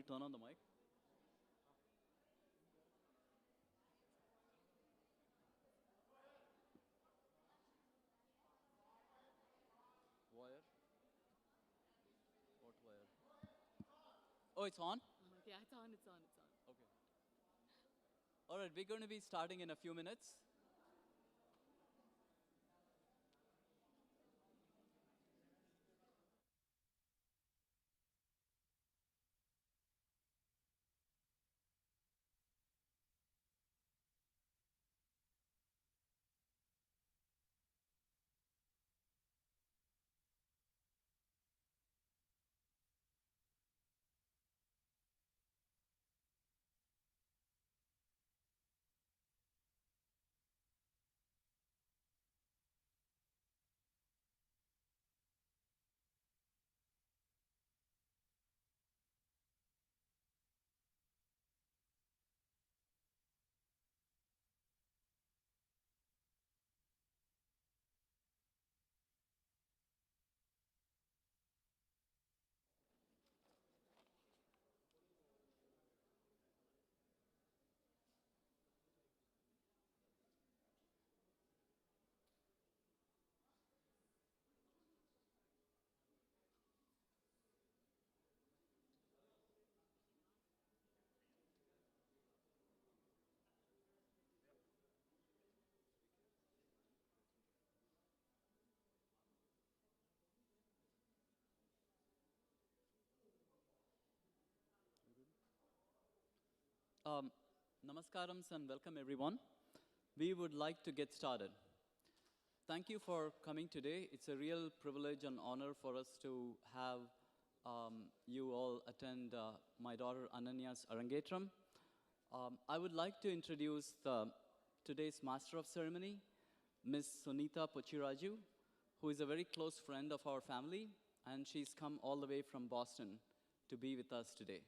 Turn on the mic. Wire? What wire? Oh, it's on? Yeah, it's on. Okay. All right, we're going to be starting in a few minutes. Namaskarams and welcome everyone. We would like to get started. Thank you for coming today. It's a real privilege and honor for us to have you all attend my daughter Ananya's Arangetram. I would like to introduce today's Master of Ceremony, Ms. Sunita Pochiraju, who is a very close friend of our family, and she's come all the way from Boston to be with us today.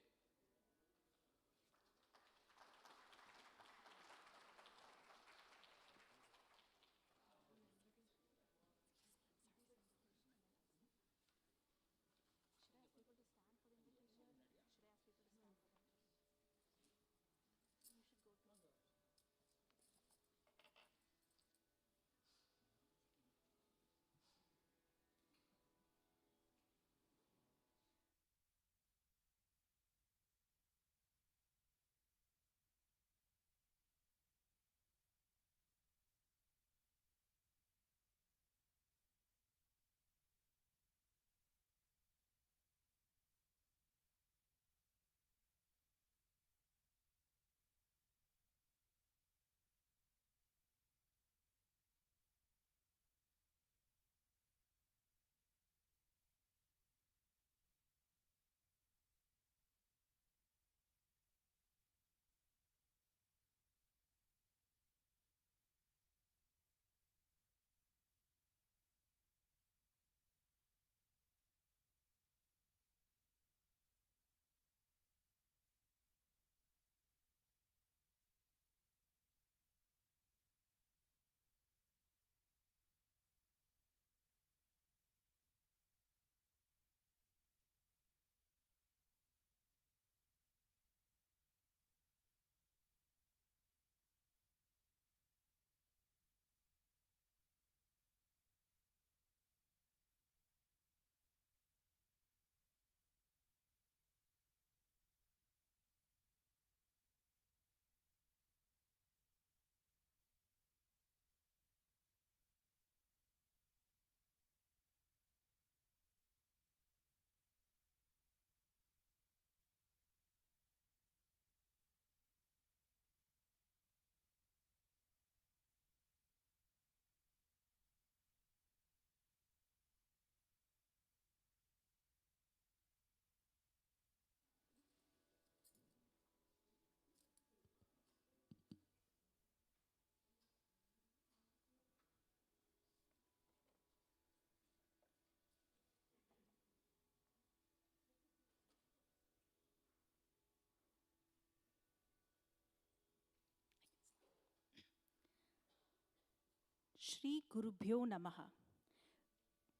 Shri Gurubhyo Namaha.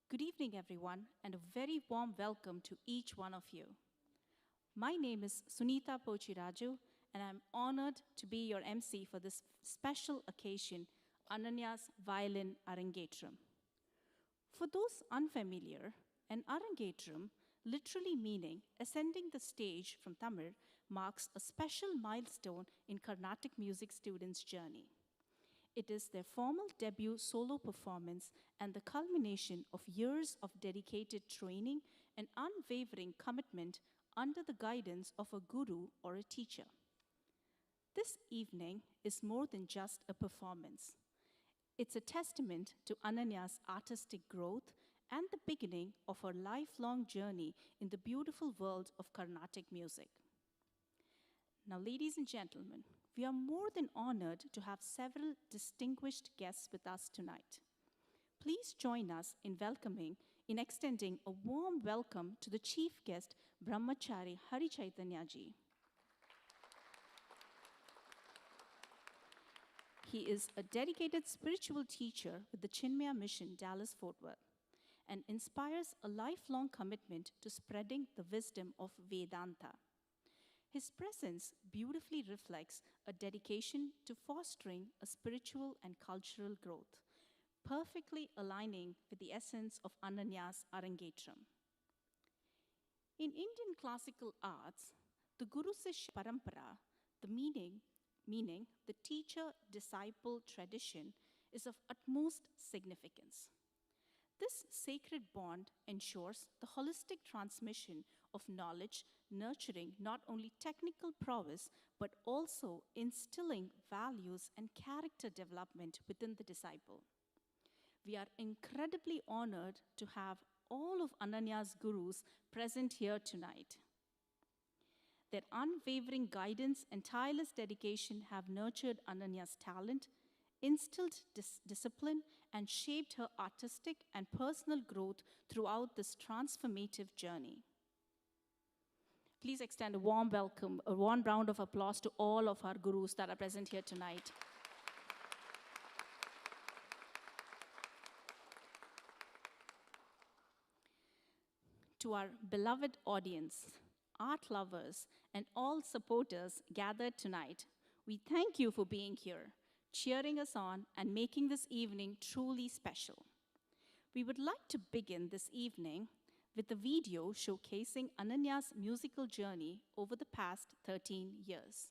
Good evening, everyone, and a very warm welcome to each one of you. My name is Sunita Pochiraju, and I'm honored to be your MC for this special occasion, Ananya's Violin Arangetram. For those unfamiliar, an Arangetram, literally meaning ascending the stage from Tamil, marks a special milestone in Carnatic music students' journey. It is their formal debut solo performance and the culmination of years of dedicated training and unwavering commitment under the guidance of a guru or a teacher. This evening is more than just a performance. It's a testament to Ananya's artistic growth and the beginning of her lifelong journey in the beautiful world of Carnatic music. Now, ladies and gentlemen, we are more than honored to have several distinguished guests with us tonight. Please join us in extending a warm welcome to the chief guest, Brahmachari Hari Chaitanya ji. He is a dedicated spiritual teacher with the Chinmaya Mission, Dallas, Fort Worth, and inspires a lifelong commitment to spreading the wisdom of Vedanta. His presence beautifully reflects a dedication to fostering a spiritual and cultural growth, perfectly aligning with the essence of Ananya's Arangetram. In Indian classical arts, the Guru Sishya Parampara, the meaning the teacher-disciple tradition, is of utmost significance. This sacred bond ensures the holistic transmission of knowledge, nurturing not only technical prowess, but also instilling values and character development within the disciple. We are incredibly honored to have all of Ananya's gurus present here tonight. Their unwavering guidance and tireless dedication have nurtured Ananya's talent, instilled discipline, and shaped her artistic and personal growth throughout this transformative journey. Please extend a warm welcome, a warm round of applause to all of our gurus that are present here tonight. To our beloved audience, art lovers, and all supporters gathered tonight, we thank you for being here, cheering us on, and making this evening truly special. We would like to begin this evening with a video showcasing Ananya's musical journey over the past 13 years.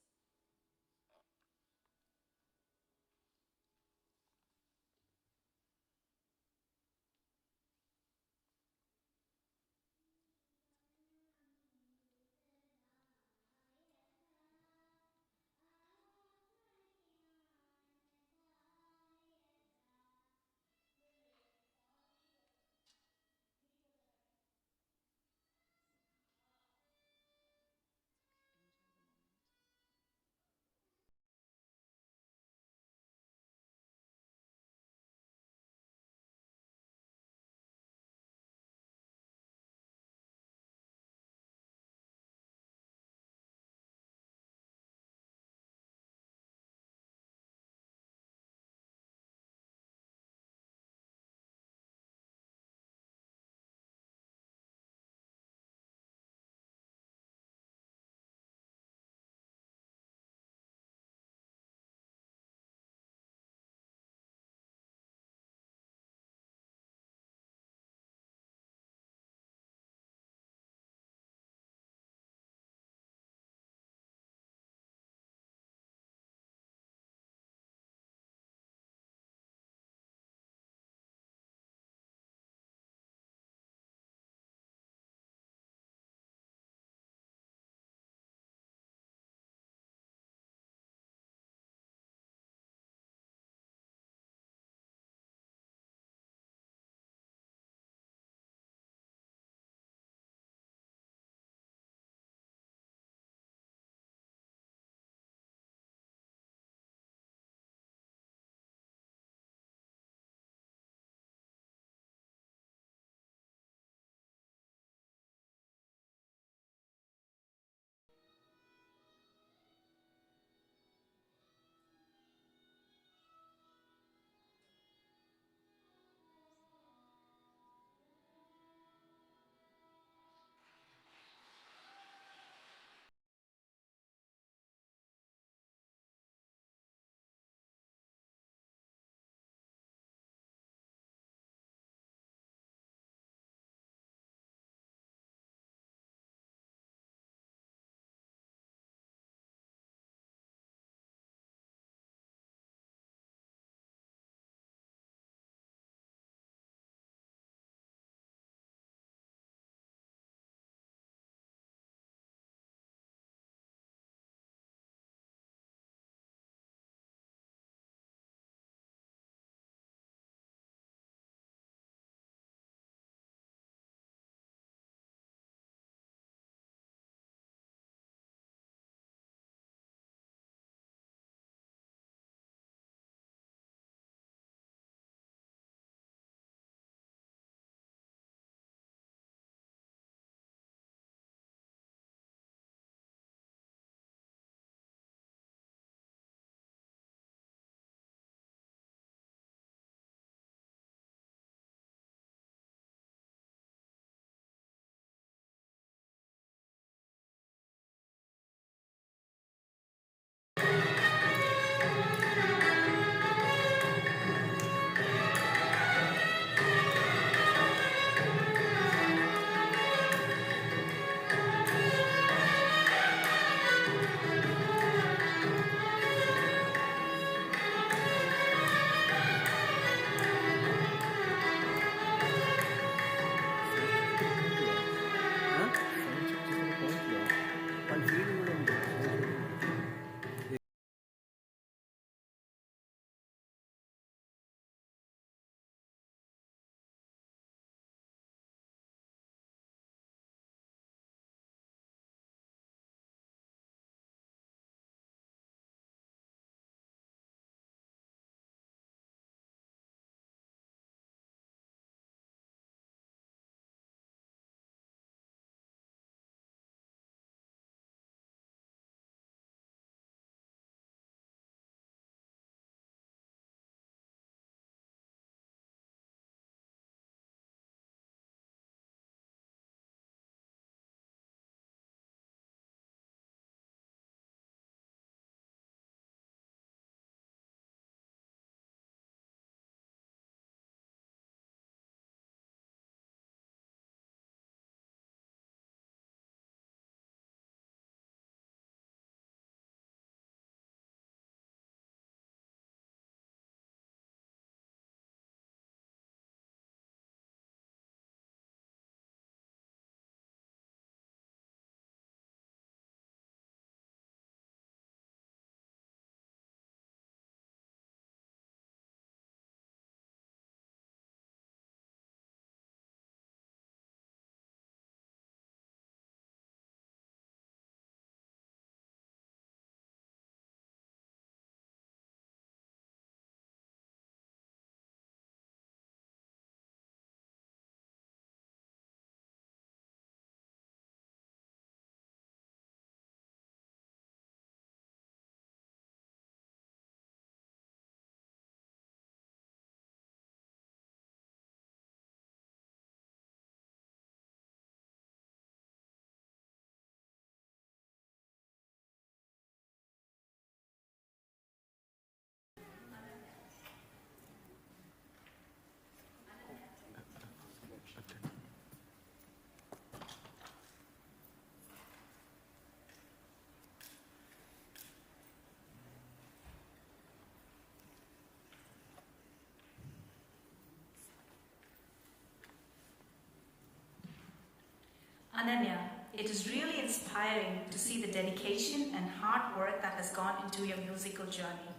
Ananya, it is really inspiring to see the dedication and hard work that has gone into your musical journey.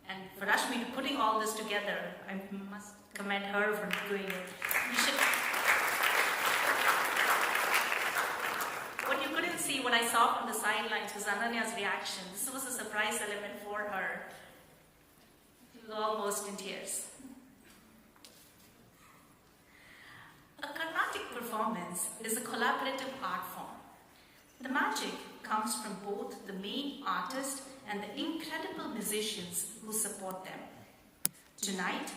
And for Rashmi putting all this together, I must commend her for doing it. What you couldn't see, what I saw from the sidelines was Ananya's reaction. This was a surprise element for her. She was almost in tears. A Carnatic performance is a collaborative art form. The magic comes from both the main artist and the incredible musicians who support them. Tonight,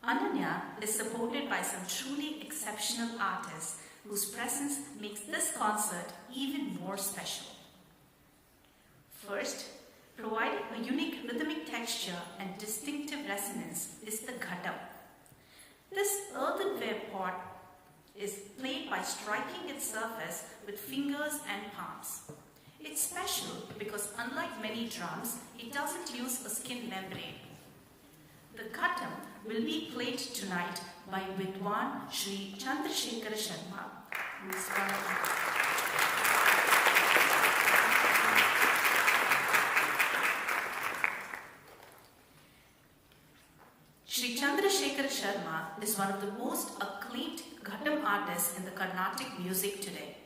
Ananya is supported by some truly exceptional artists whose presence makes this concert even more special. First, providing a unique rhythmic texture and distinctive resonance is the ghatam. This earthenware pot is played by striking its surface with fingers and palms. It's special because unlike many drums, it doesn't use a skin membrane. The ghatam will be played tonight by Vidwan Sri Chandrasekhara Sharma, who is one of Sri Chandrasekhara Sharma is one of the most acclaimed ghatam artists in the Carnatic music today.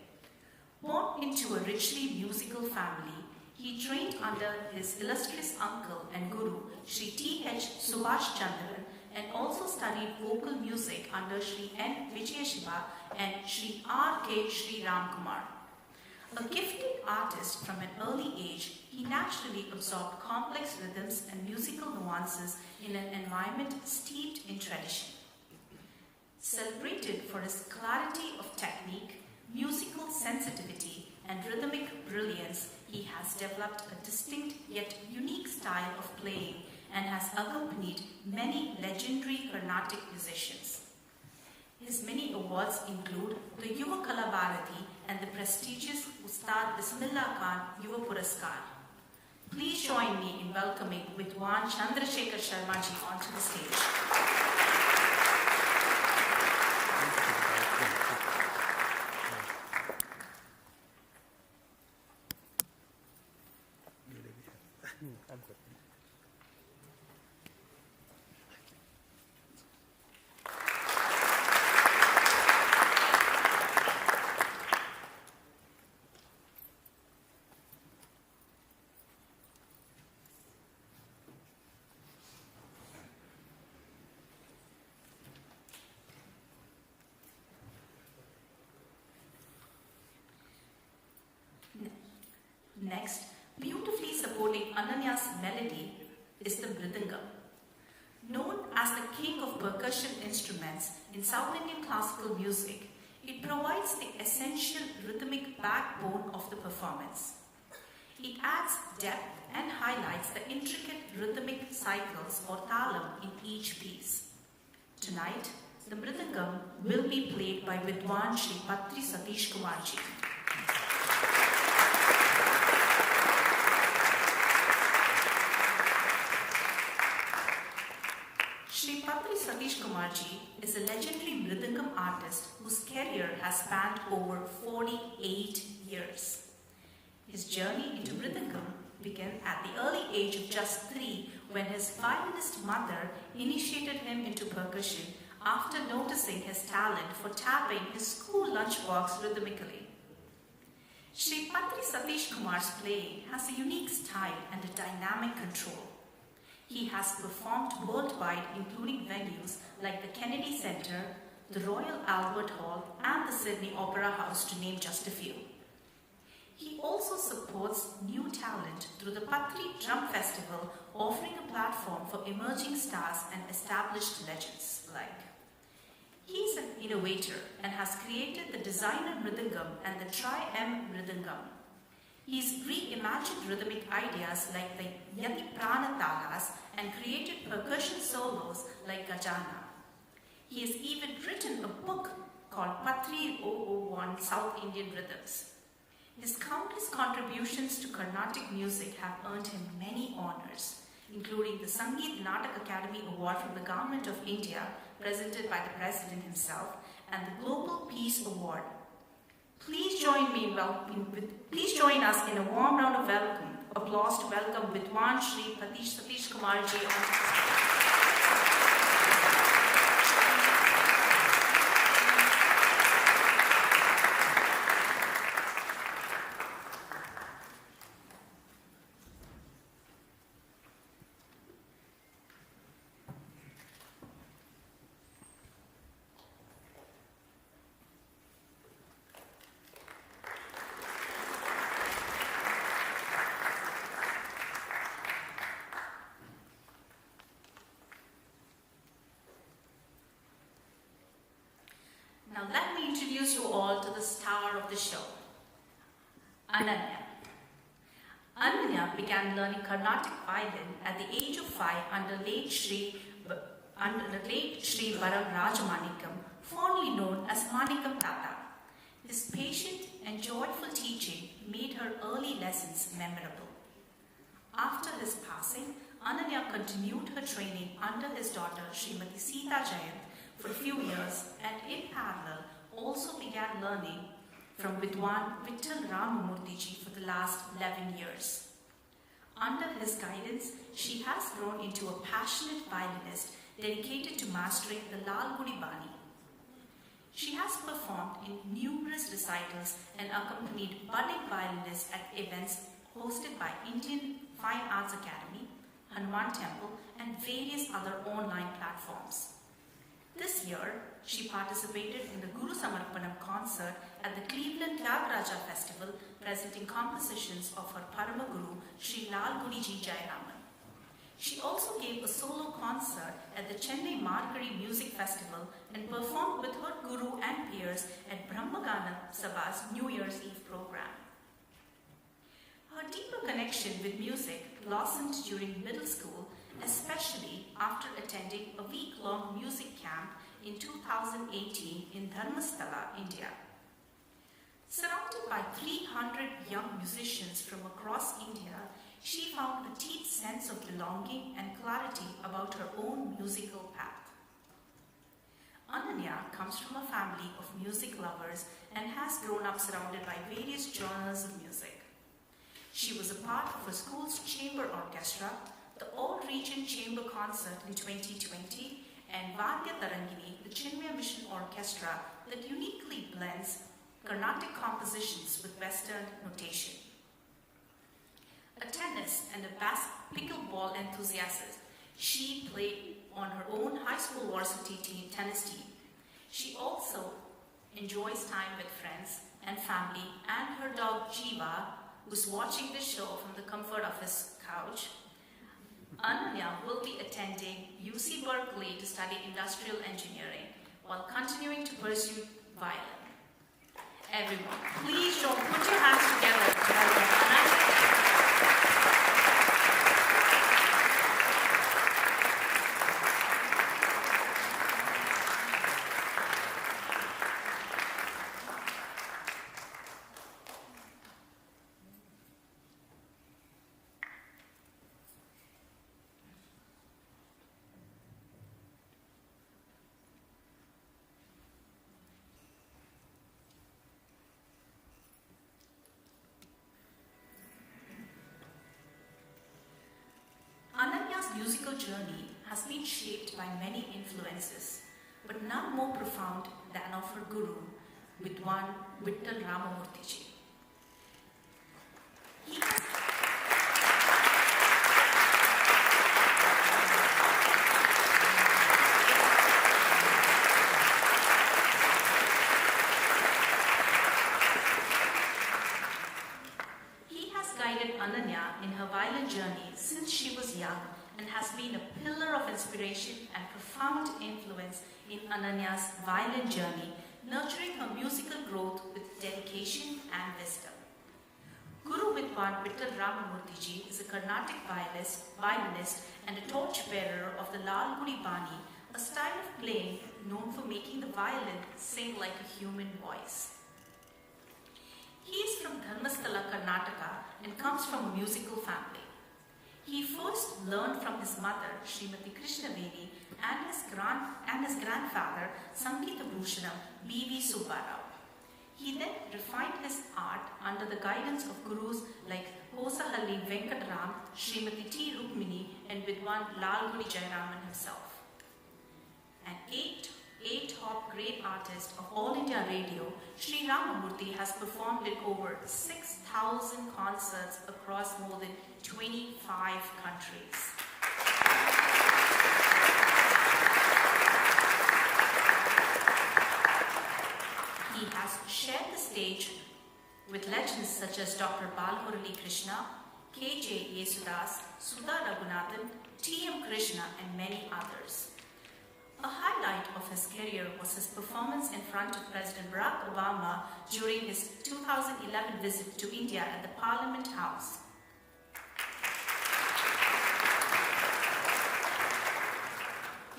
Born into a richly musical family, he trained under his illustrious uncle and guru, Sri T.H. Subhash Chandran, and also studied vocal music under Sri N. Vijayashiva and Sri R.K. Sri Ramkumar. A gifted artist from an early age, he naturally absorbed complex rhythms and musical nuances in an environment steeped in tradition. Celebrated for his clarity of technique, musical sensitivity, and rhythmic brilliance, he has developed a distinct yet unique style of playing and has accompanied many legendary Carnatic musicians. His many awards include the Yuva Kala Bharati and the prestigious Ustad Bismillah Khan Yuva Puraskar. Please join me in welcoming Vidwan Chandrasekhara Sharma ji onto the stage. Next, beautifully supporting Ananya's melody is the mridangam. Known as the king of percussion instruments in South Indian classical music, it provides the essential rhythmic backbone of the performance. It adds depth and highlights the intricate rhythmic cycles or talam in each piece. Tonight, the mridangam will be played by Vidwan Sri Patri Satish Kumar ji. Sri Patri Satish Kumar ji is a legendary mridangam artist whose career has spanned over 48 years. His journey into mridangam began at the early age of just 3 when his violinist mother initiated him into percussion after noticing his talent for tapping his school lunchbox rhythmically. Sri Patri Satish Kumar's playing has a unique style and a dynamic control. He has performed worldwide, including venues like the Kennedy Center, the Royal Albert Hall, and the Sydney Opera House, to name just a few. He also supports new talent through the Patri Drum Festival, offering a platform for emerging stars and established legends alike. He's an innovator and has created the designer mridangam and the tri-M mridangam. He's reimagined rhythmic ideas like the Yati Prana Talas and created percussion solos like Gajana. He has even written a book called Patri 001 South Indian Rhythms. His countless contributions to Carnatic music have earned him many honors, including the Sangeet Natak Academy Award from the Government of India, presented by the President himself, and the Global Peace Award. Please join us in a warm round of applause to welcome Vidwan Shri Satish Kumar ji on stage. Now let me introduce you all to the star of the show, Ananya. Ananya began learning Carnatic violin at the age of 5 under late Sri Varam Rajamanikam, fondly known as Manikam Tata. His patient and joyful teaching made her early lessons memorable. After his passing, Ananya continued her training under his daughter Srimati Sita Jayant for a few years, and in parallel also began learning from Vidwan Vittal Ramamurthy ji for the last 11 years. Under his guidance, she has grown into a passionate violinist dedicated to mastering the Lal Gudi Bani. She has performed in numerous recitals and accompanied budding violinists at events hosted by Indian Fine Arts Academy, Hanuman Temple, and various other online platforms. This year, she participated in the Guru Samarpanam concert at the Cleveland Tyagaraja Festival, presenting compositions of her Parama Guru, Sri Lal Gudi Ji Jayaraman. She also gave a solo concert at the Chennai Margari Music Festival and performed with her guru and peers at Brahmagana Sabha's New Year's Eve program. Her deeper connection with music blossomed during middle school, especially after attending a week-long music camp in 2018 in Dharmasthala, India. Surrounded by 300 young musicians from across India, she found a deep sense of belonging and clarity about her own musical path. Ananya comes from a family of music lovers and has grown up surrounded by various genres of music. She was a part of her school's chamber orchestra, the All-Region Chamber Concert in 2020, and Vadya Tarangini, the Chinmaya Mission Orchestra that uniquely blends Carnatic compositions with Western notation. A tennis and a pickleball enthusiast, she played on her own high school varsity tennis team. She also enjoys time with friends and family and her dog Jiva, who's watching this show from the comfort of his couch. Ananya will be attending UC Berkeley to study industrial engineering while continuing to pursue violin. Everyone, please put your hands together to welcome Ananya. Ananya's musical journey has been shaped by many influences, but none more profound than of her guru, Vidwan Vittal Ramamurthy ji. He has guided Ananya in her violin journey since she was young and has been a pillar of inspiration and profound influence in Ananya's violin journey, nurturing her musical growth with dedication and wisdom. Guru Vidwan Vittal Ramamurthy ji is a Carnatic violinist and a torchbearer of the Lal Gudi Bani, a style of playing known for making the violin sing like a human voice. He is from Dharmasthala, Karnataka, and comes from a musical family. He first learned from his mother, Srimati Krishnavedi, and his grandfather, Sangeeta Bhushanam B.V. Subbarao. He then refined his art under the guidance of gurus like Hosahalli Venkatram, Srimati T. Rukmini, and Vidwan Lalgudi Jayaraman himself. An eight-top great artist of All India Radio, Sri Ramamurthy has performed in over 6,000 concerts across more than 25 countries. He has shared the stage with legends such as Dr. Balmurali Krishna, K.J. Yesudas, Sudha Raghunathan, T.M. Krishna, and many others. A highlight of his career was his performance in front of President Barack Obama during his 2011 visit to India at the Parliament House.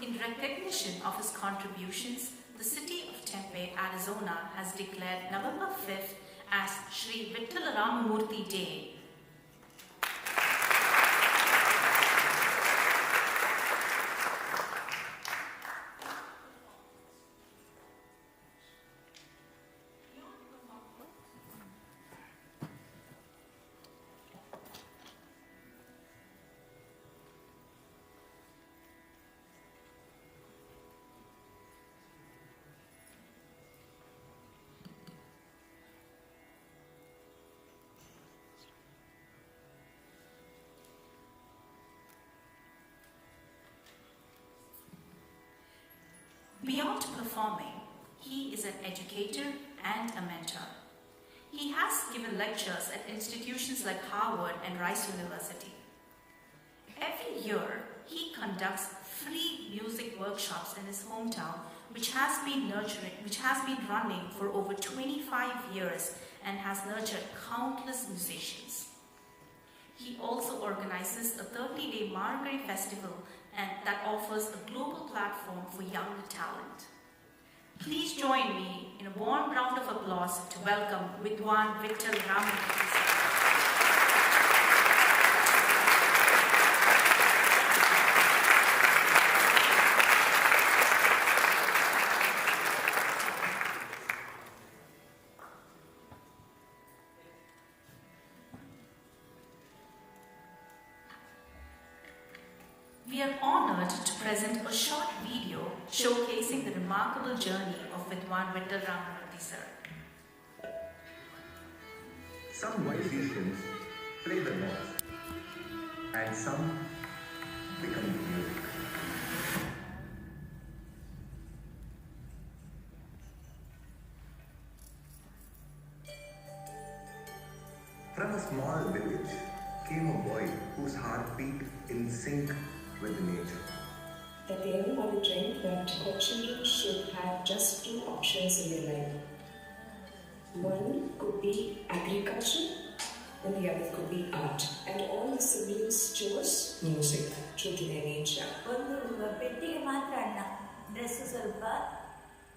In recognition of his contributions, the city of Tempe, Arizona has declared November 5th as Sri Vittal Ramamurthy Day. Beyond performing, he is an educator and a mentor. He has given lectures at institutions like Harvard and Rice University. Every year, he conducts free music workshops in his hometown, which has been running for over 25 years and has nurtured countless musicians. He also organizes a 30-day Margari festival and that offers a global platform for young talent. Please join me in a warm round of applause to welcome Vidwan Vittal Ramamurthy. We are honored to present a short video showcasing the remarkable journey of Vidwan Vittal Ramamurthy sir. Some musicians play the notes and some become the music. From a small village came a boy whose heart beat in sync with nature. That the young mother dreamt that her children should have just two options in their life. One could be agriculture and the other could be art. And all the siblings chose music, true to their nature. ಒಂದು ಪೆಟ್ಟಿಗೆ ಮಾತ್ರ ಅಣ್ಣ dress ಸ್ವಲ್ಪ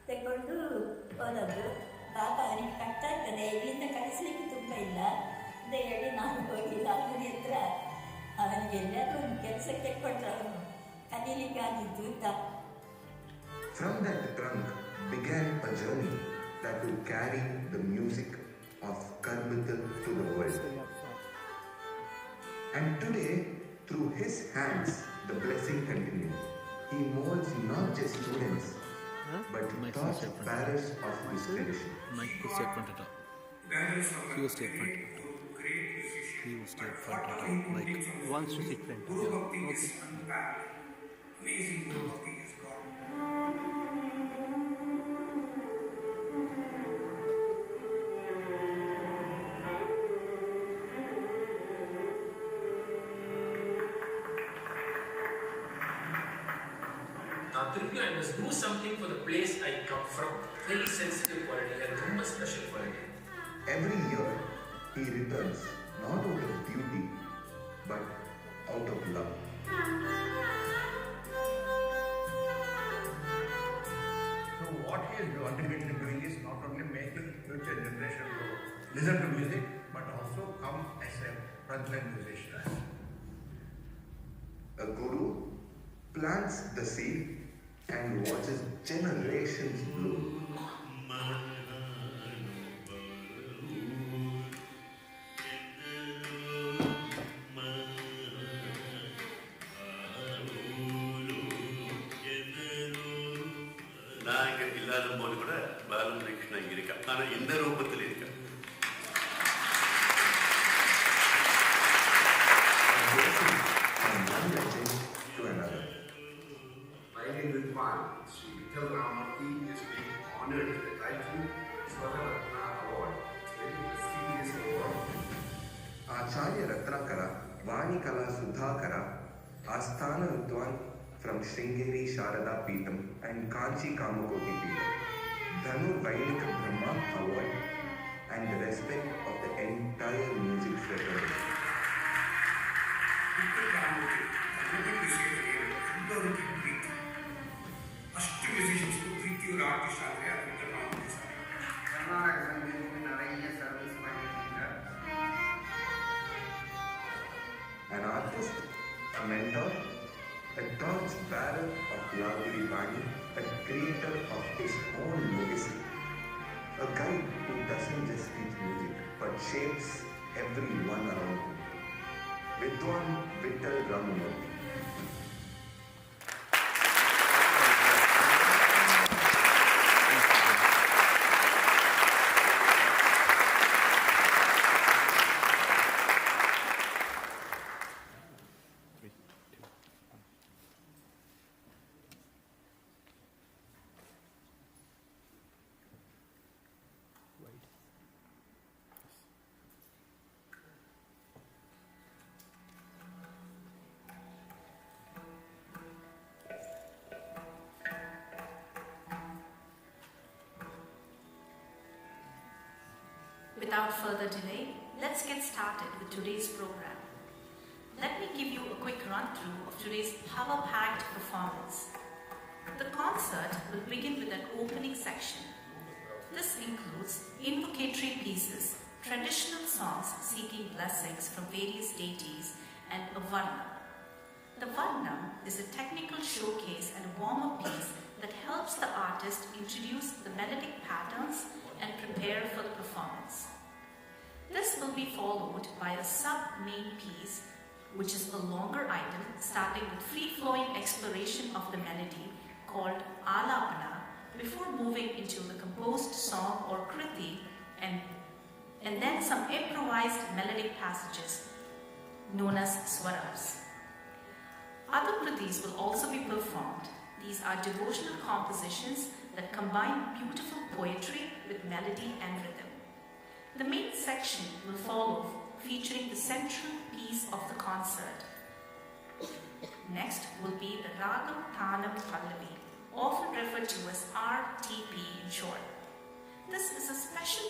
ತಗೊಂಡು ಹೋದದ್ದು ಪಾಪ ಅವನಿಗೆ ಕಟ್ತಾ ಇರ್ತದೆ ಇಲ್ಲಿಂದ ಕಳಿಸ್ಲಿಕ್ಕೆ ತುಂಬ ಇಲ್ಲ ಅಂತ ಹೇಳಿ ನಾನು ಹೋಗಿಲ್ಲ ಅಂಗಡಿ ಹತ್ರ ಅವನಿಗೆ ಎಲ್ಲಾದ್ರೂ ಒಂದು ಕೆಲಸಕ್ಕೆ ಕೊಟ್ಟರೆ ಅವನು ಕಲೀಲಿಕ್ಕಾಗಿದ್ದು ಅಂತ. From that trunk began a journey that would carry the music of Karbital to the world. And today, through his hands, the blessing continues. He molds not just students, but thought bearers of his tradition. Mike will stay front at all. He will stay front. He will stay front at all. Like wants to sit front. Yeah. Okay. I must do something for the place I come from. Very sensitive quality and very special quality. Every year, he returns not out of duty, but out of love. So what he is ultimately doing is not only making future generation to listen to music, but also come as a frontline musician. A guru plants the seed and watches generations bloom. நான் இங்கே இல்லாத போது கூட பாலகிருஷ்ணன் இங்கே இருக்கேன். ஆனால் இந்த ரூபத்தில் இருக்கேன். From one legend to another. Violin Vidwan, Sri Vittal Ramati is being honored with the title Saravana Award. It's a very prestigious award. Acharya Ratnakara, Vani Kala Sudhakara, Asthana Vidwan from Sringeri Sharada Peetham and Kanchi Kamakoti Peetham, Dhanu Vainik Brahma Award, and the respect of the entire music fraternity. Vittal Ramati, I want to say again, Indoriki Preet. First musicians who treat your artist are there, Vittal Ramati sir. Karnataka Sangeetam நிறைய service பண்ணிருக்காங்க. An artist, a mentor, a torch bearer of Lavuri Vani, a creator of his own legacy, a guide who doesn't just teach music but shapes everyone around him. Vidwan Vittal Ramamurthy. Without further delay, let's get started with today's program. Let me give you a quick run-through of today's power-packed performance. The concert will begin with an opening section. This includes invocatory pieces, traditional songs seeking blessings from various deities, and a varnam. The varnam is a technical showcase and warm-up piece that helps the artist introduce the melodic patterns and prepare for the performance. This will be followed by a sub-main piece, which is a longer item starting with free-flowing exploration of the melody called alapana before moving into the composed song or kriti and then some improvised melodic passages known as swaras. Other kritis will also be performed. These are devotional compositions that combine beautiful poetry with melody and rhythm. The main section will follow, featuring the central piece of the concert. Next will be the Ragam Thanam Pallavi, often referred to as RTP in short. This is a special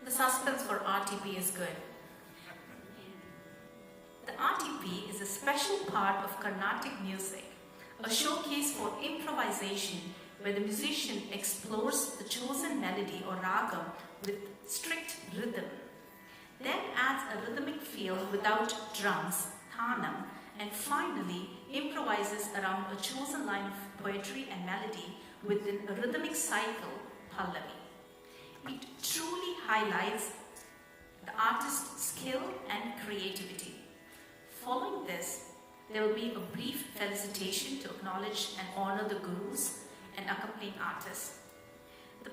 The suspense for RTP is good. The RTP is a special part of Carnatic music, a showcase for improvisation where the musician explores the chosen melody or ragam with strict rhythm, then adds a rhythmic feel without drums, thanam, and finally improvises around a chosen line of poetry and melody within a rhythmic cycle, pallavi. It truly highlights the artist's skill and creativity. Following this, there will be a brief felicitation to acknowledge and honor the gurus and accompanying artists. The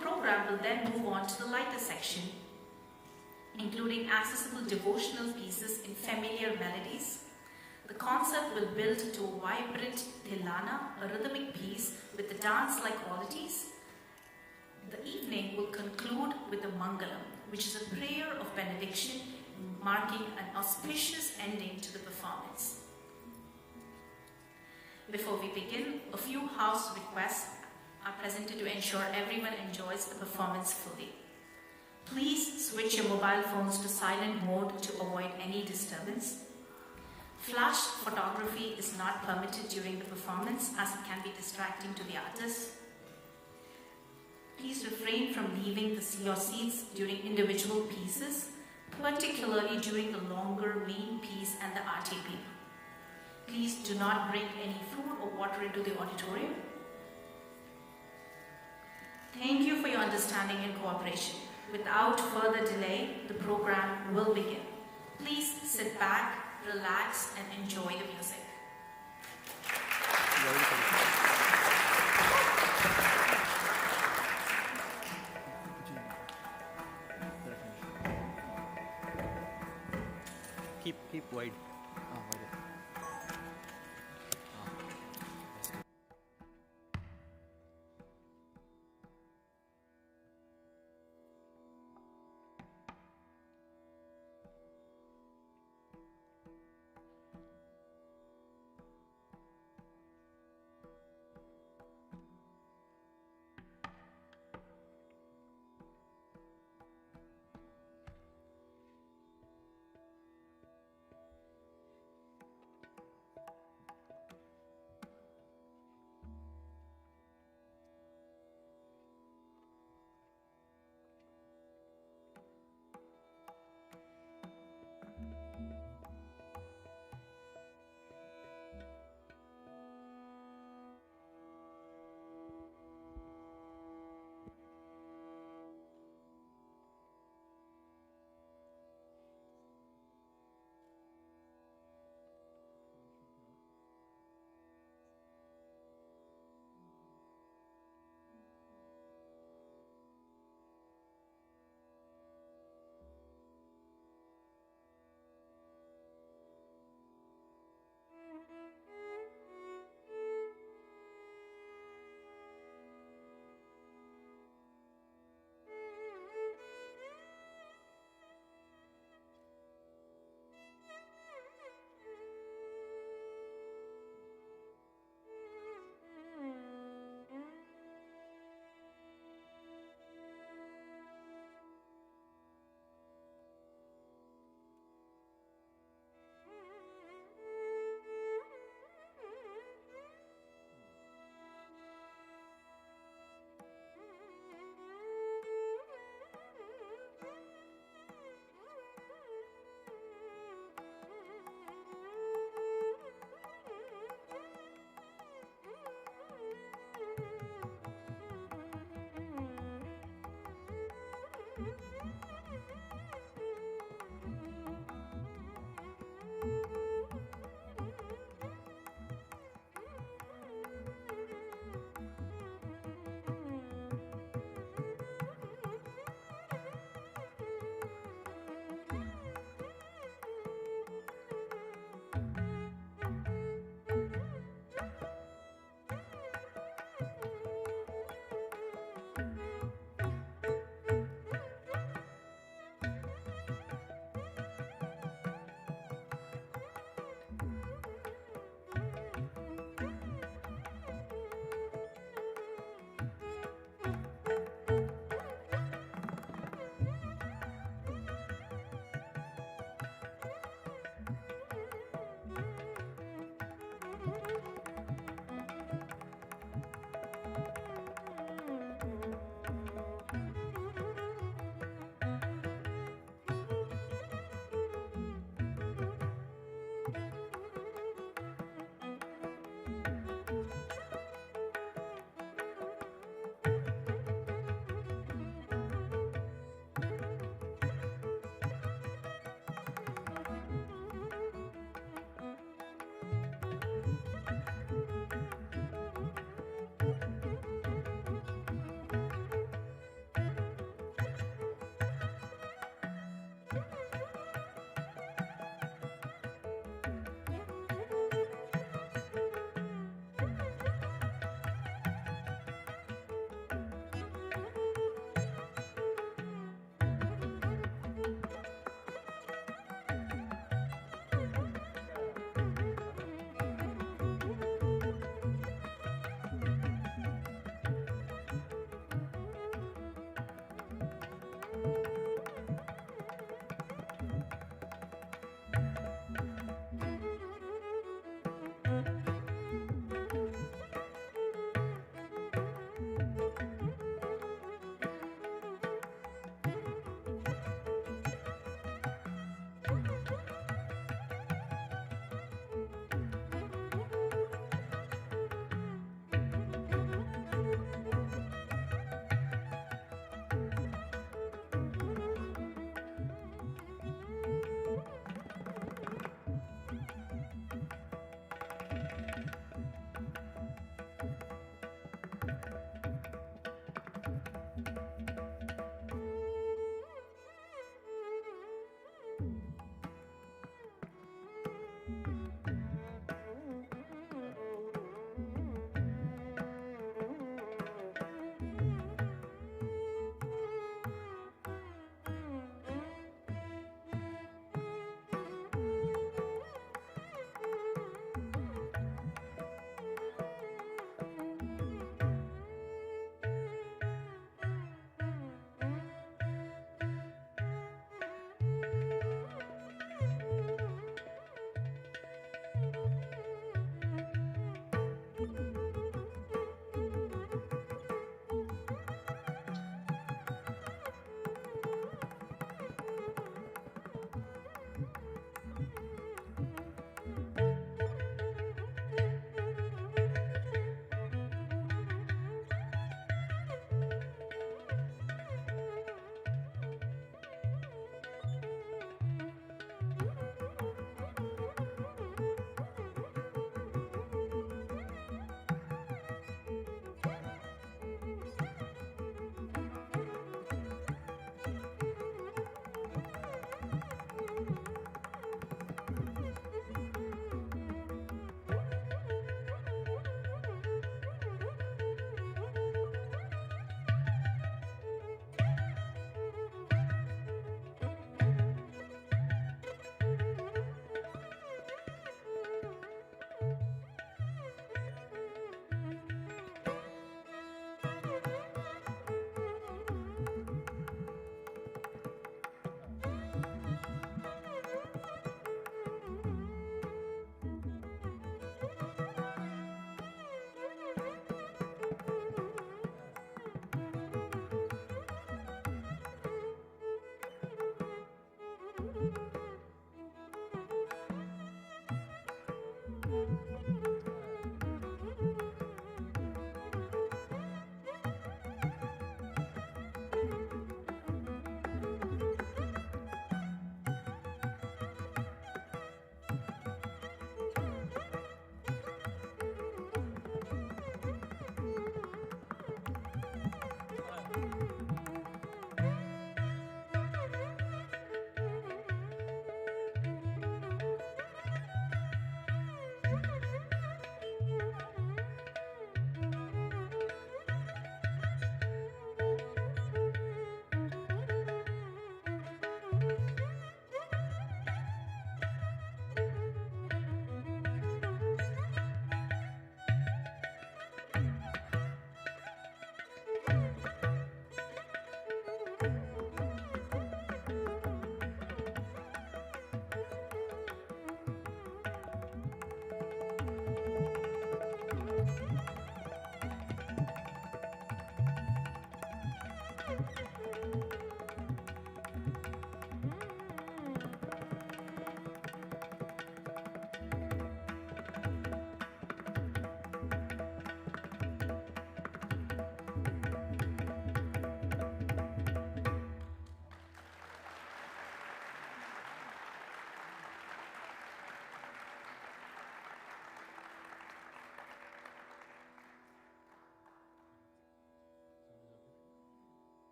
program will then move on to the lighter section, including accessible devotional pieces in familiar melodies. The concert will build to a vibrant tilana, a rhythmic piece with the dance-like qualities. The evening will conclude with a mangalam, which is a prayer of benediction marking an auspicious ending to the performance. Before we begin, a few house requests are presented to ensure everyone enjoys the performance fully. Please switch your mobile phones to silent mode to avoid any disturbance. Flash photography is not permitted during the performance as it can be distracting to the artist. Please refrain from leaving your seats during individual pieces, particularly during the longer main piece and the RTP. Please do not bring any food or water into the auditorium. Thank you for your understanding and cooperation. Without further delay, the program will begin. Please sit back, relax, and enjoy the music. Keep wide.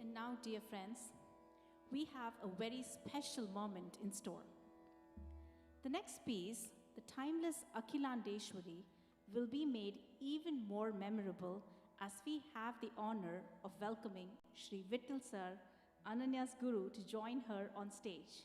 And now, dear friends, we have a very special moment in store. The next piece, the timeless Akhilandeshwari, will be made even more memorable as we have the honor of welcoming Shri Vittal Sir, Ananya's Guru, to join her on stage.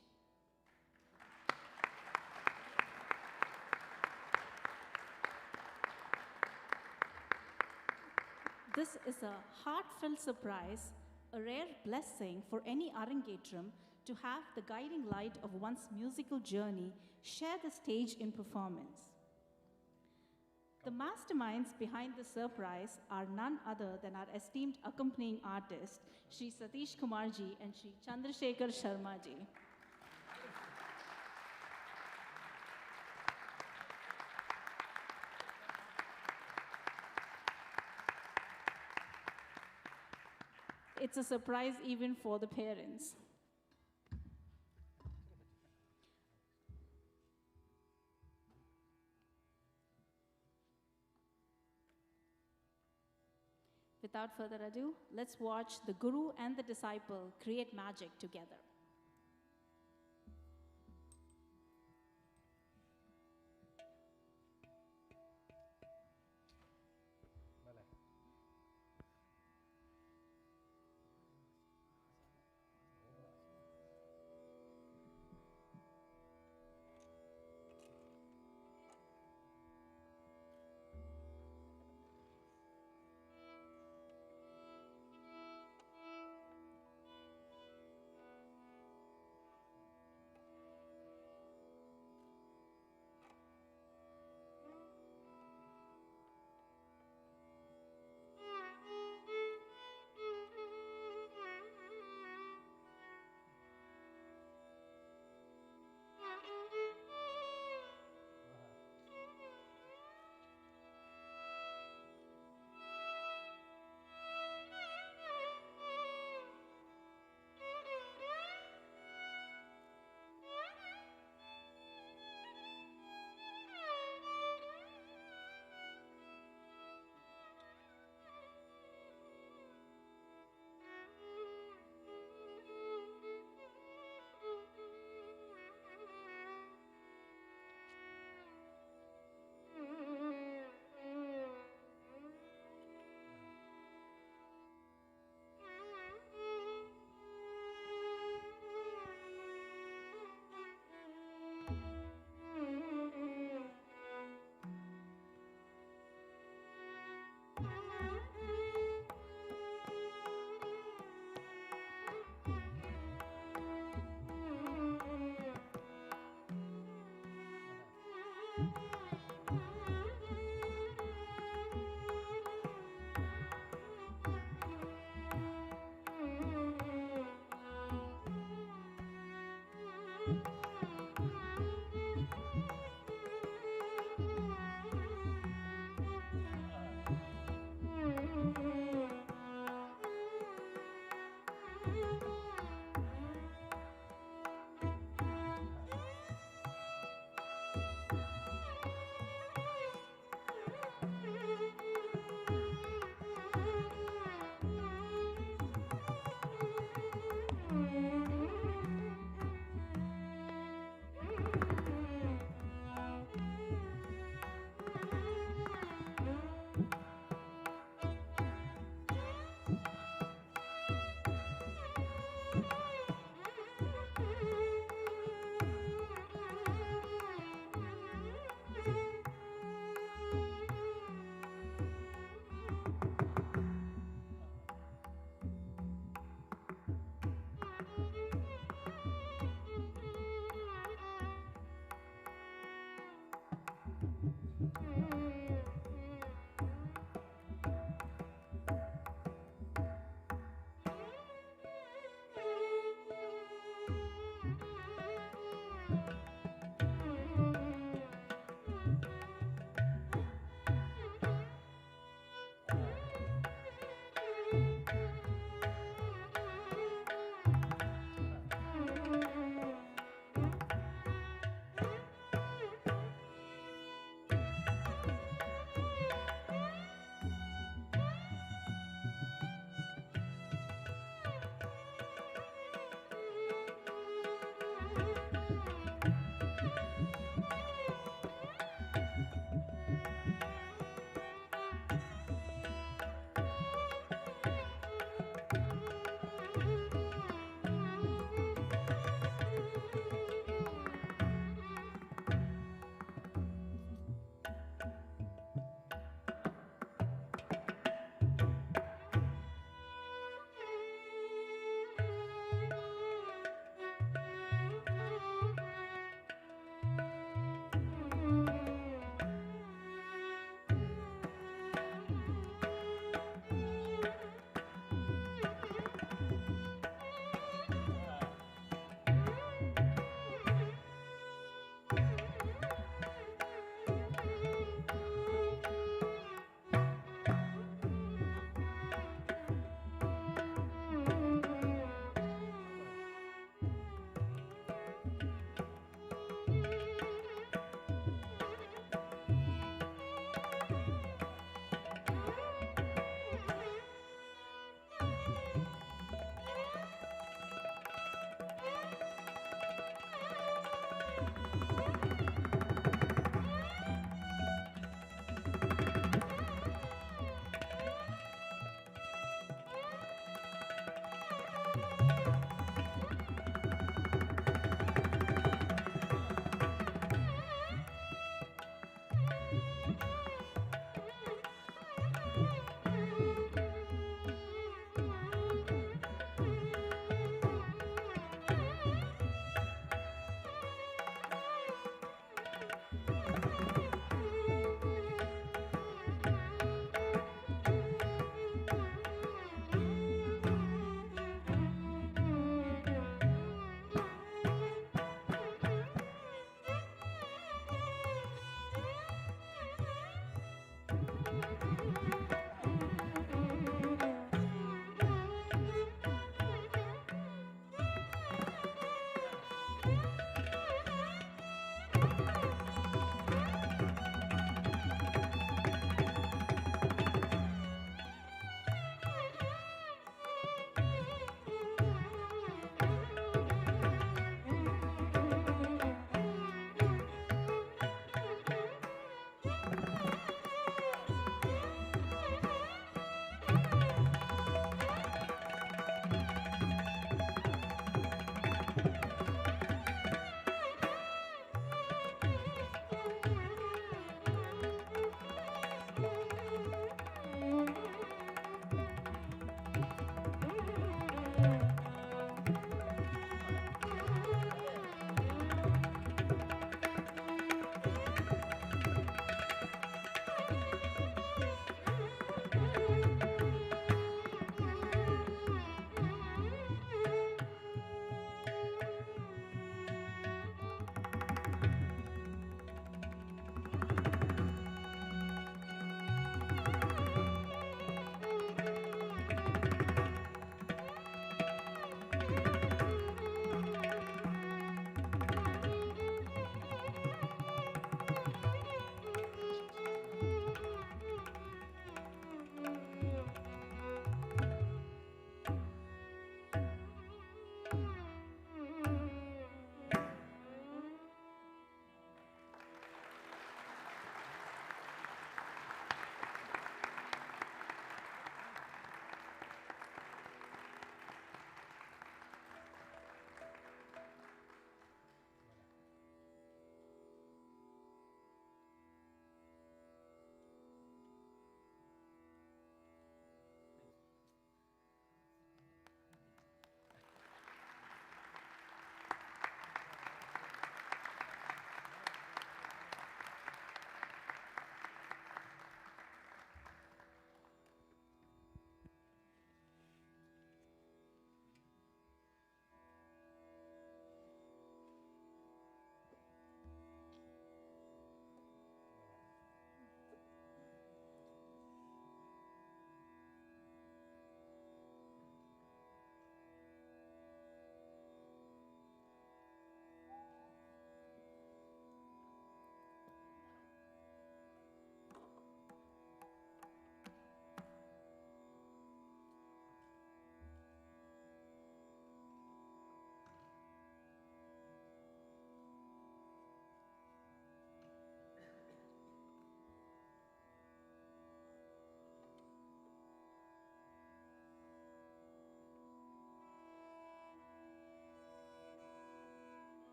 This is a heartfelt surprise, a rare blessing for any Arangetram to have the guiding light of one's musical journey share the stage in performance. The masterminds behind the surprise are none other than our esteemed accompanying artists, Shri Satish Kumarji and Shri Chandrasekhar Sharmaji. It's a surprise even for the parents. Without further ado, let's watch the Guru and the disciple create magic together.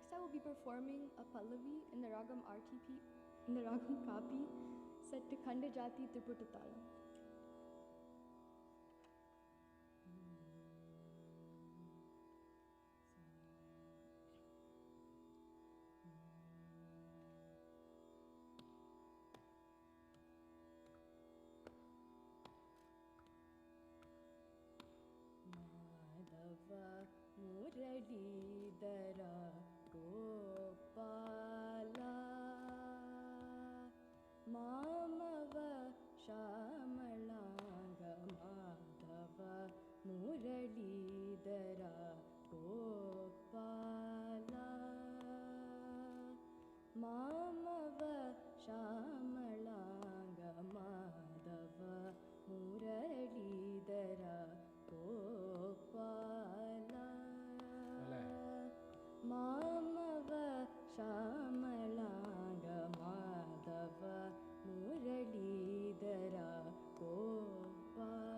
Next, I will be performing a Pallavi in the Ragam RTP, in the Ragam Kapi, set to Khandajati Triputatalam. Muradidara Gopala Mamava Shamalanga Madhava Muradidara Gopala Mamava Shamalanga Madhava Muradidara Gopala Mamava Shamalanga Madhava Muralidhara Gopala.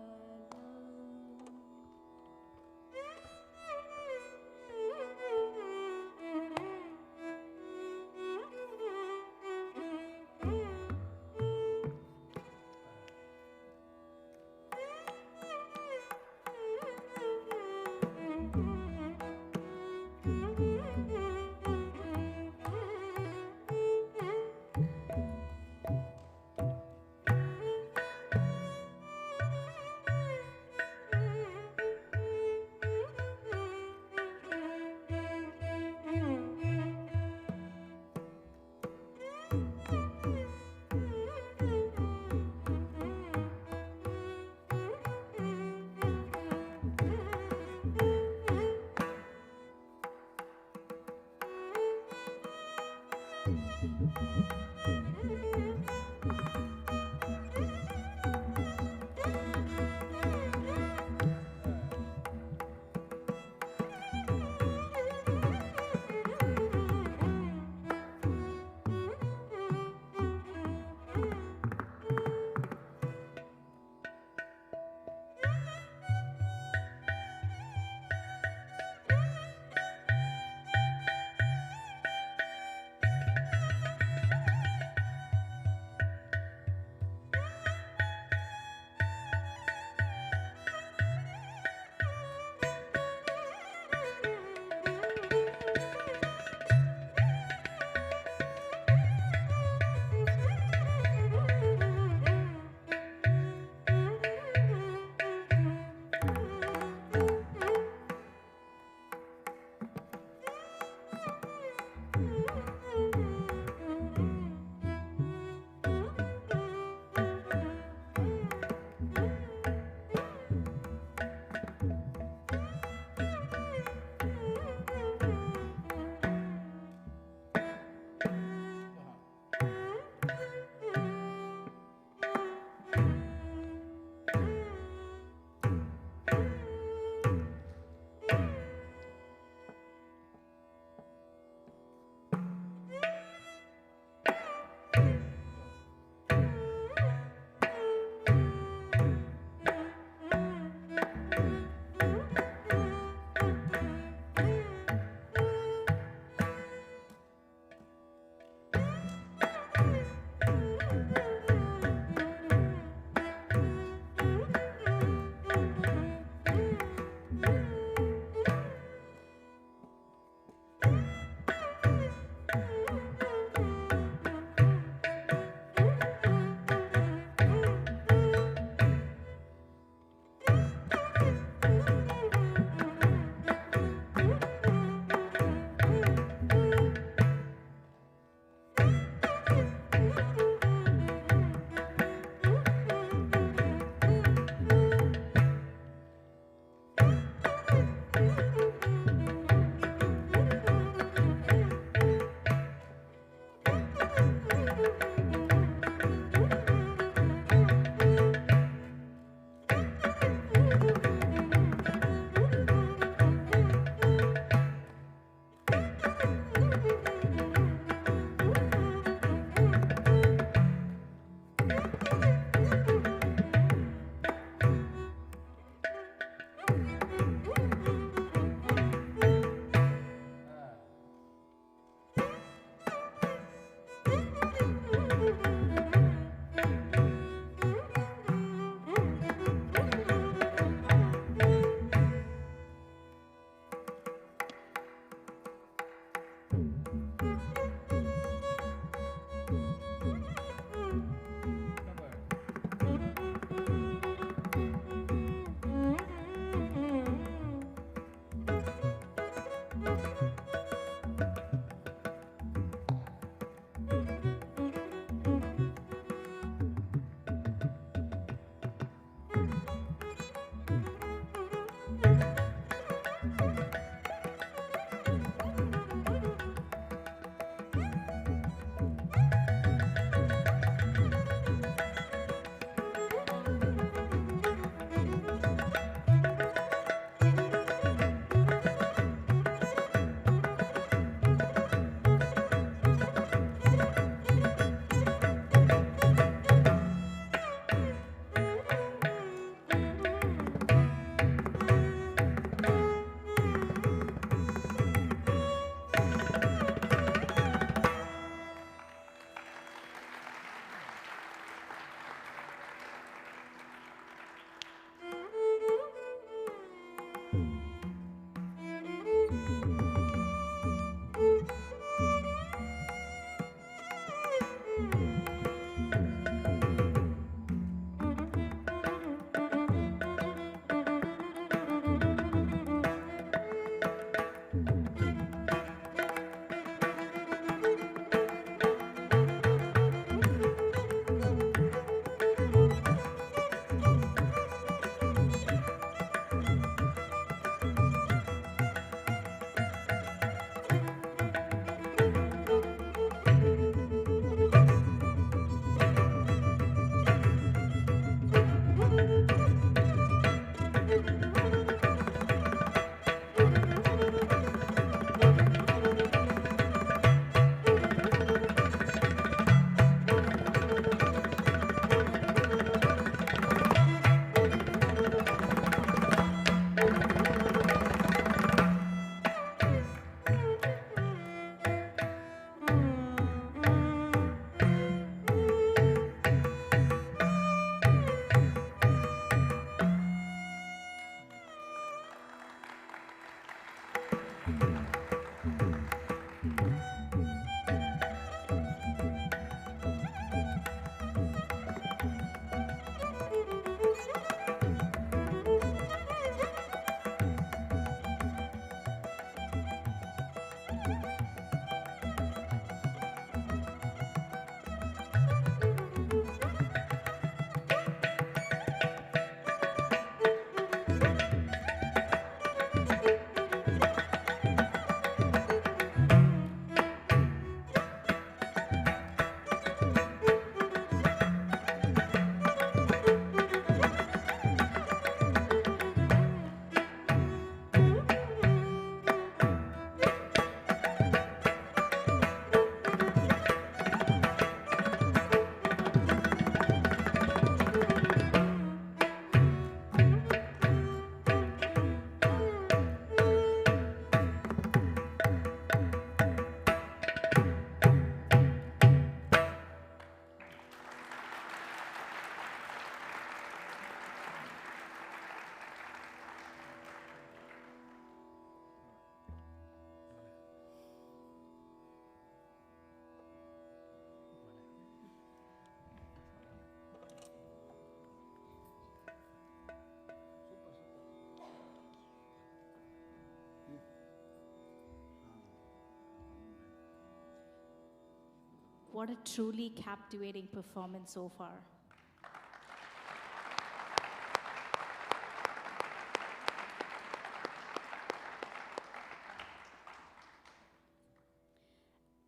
What a truly captivating performance so far.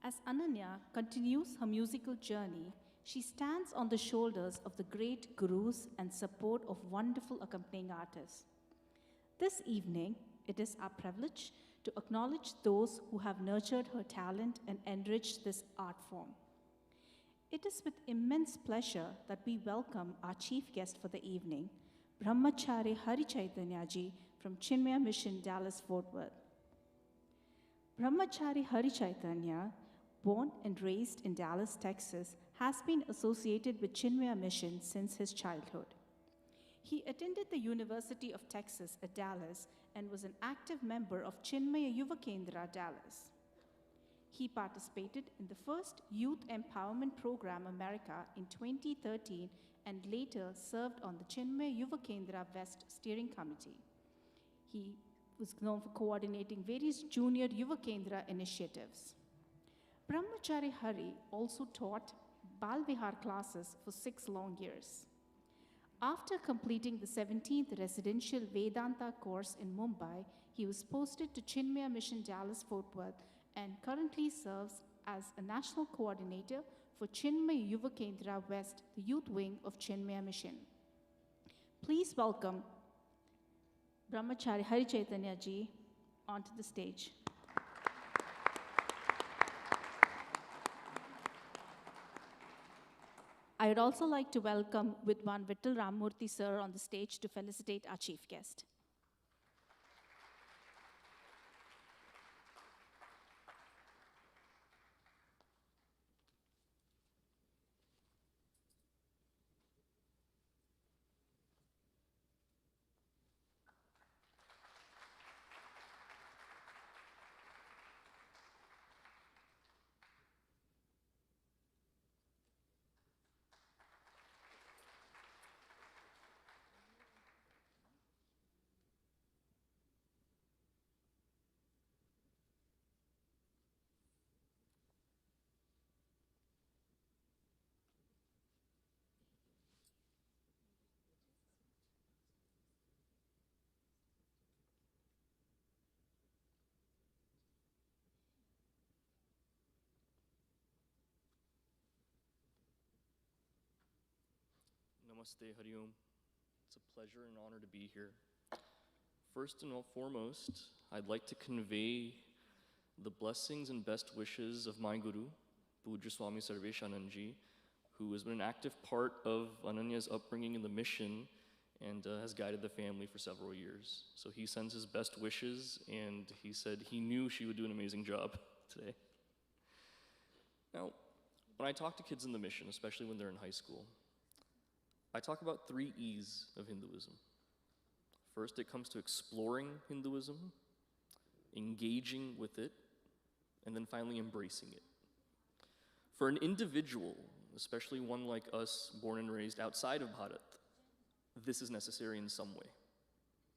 As Ananya continues her musical journey, she stands on the shoulders of the great gurus and support of wonderful accompanying artists. This evening, it is our privilege to acknowledge those who have nurtured her talent and enriched this art form. It is with immense pleasure that we welcome our chief guest for the evening, Brahmachari Hari Chaitanya ji from Chinmaya Mission, Dallas, Fort Worth. Brahmachari Hari Chaitanya, born and raised in Dallas, Texas, has been associated with Chinmaya Mission since his childhood. He attended the University of Texas at Dallas and was an active member of Chinmaya Yuva Kendra, Dallas. He participated in the first Youth Empowerment Program America in 2013 and later served on the Chinmaya Yuva Kendra West Steering Committee. He was known for coordinating various junior Yuva Kendra initiatives. Brahmachari Hari also taught Bal Vihar classes for 6 long years. After completing the 17th residential Vedanta course in Mumbai, he was posted to Chinmaya Mission Dallas Fort Worth and currently serves as a national coordinator for Chinmaya Yuva Kendra West, the youth wing of Chinmaya Mission. Please welcome Brahmachari Hari Chaitanya ji onto the stage. I would also like to welcome Vidwan Vittal Ramurthy sir on the stage to felicitate our chief guest. Namaste, Hari Om. It's a pleasure and honor to be here. First and foremost, I'd like to convey the blessings and best wishes of my Guru, Pujya Swami Sarveshananji, who has been an active part of Ananya's upbringing in the mission and has guided the family for several years. So he sends his best wishes, and he said he knew she would do an amazing job today. Now, when I talk to kids in the mission, especially when they're in high school, I talk about 3 E's of Hinduism. First, it comes to exploring Hinduism, engaging with it, and then finally embracing it. For an individual, especially one like us, born and raised outside of Bharat, this is necessary in some way.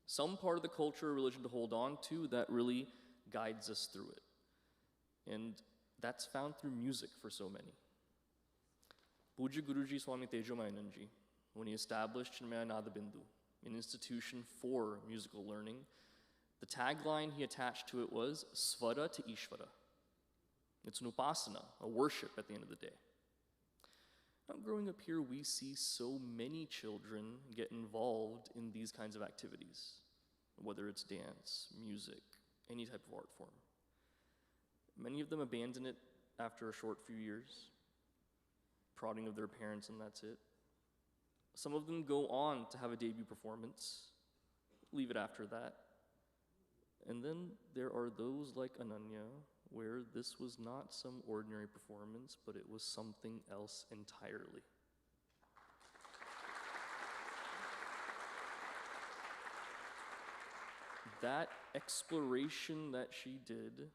Some part of the culture or religion to hold on to that really guides us through it. And that's found through music for so many. Pujya Guruji Swami Tejomayananji, when he established Chinmaya Nadabindu, an institution for musical learning, the tagline he attached to it was Svara to Ishvara. It's an upasana, a worship at the end of the day. Now, growing up here, we see so many children get involved in these kinds of activities, whether it's dance, music, any type of art form. Many of them abandon it after a short few years, prodding of their parents, and that's it. Some of them go on to have a debut performance, leave it after that. And then there are those like Ananya, where this was not some ordinary performance, but it was something else entirely. That exploration that she did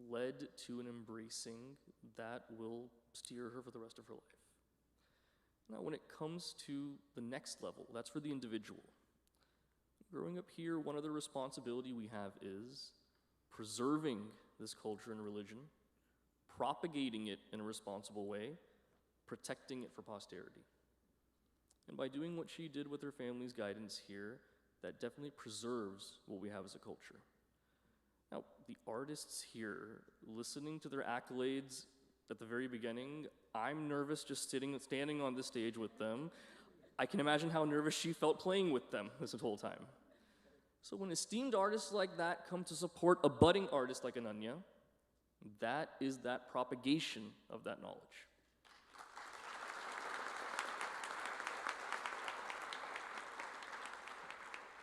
led to an embracing that will steer her for the rest of her life. Now, when it comes to the next level, that's for the individual. Growing up here, one other responsibility we have is preserving this culture and religion, propagating it in a responsible way, protecting it for posterity. And by doing what she did with her family's guidance here, that definitely preserves what we have as a culture. Now, the artists here, listening to their accolades at the very beginning, I'm nervous just standing on this stage with them. I can imagine how nervous she felt playing with them this whole time. So when esteemed artists like that come to support a budding artist like Ananya, that is that propagation of that knowledge.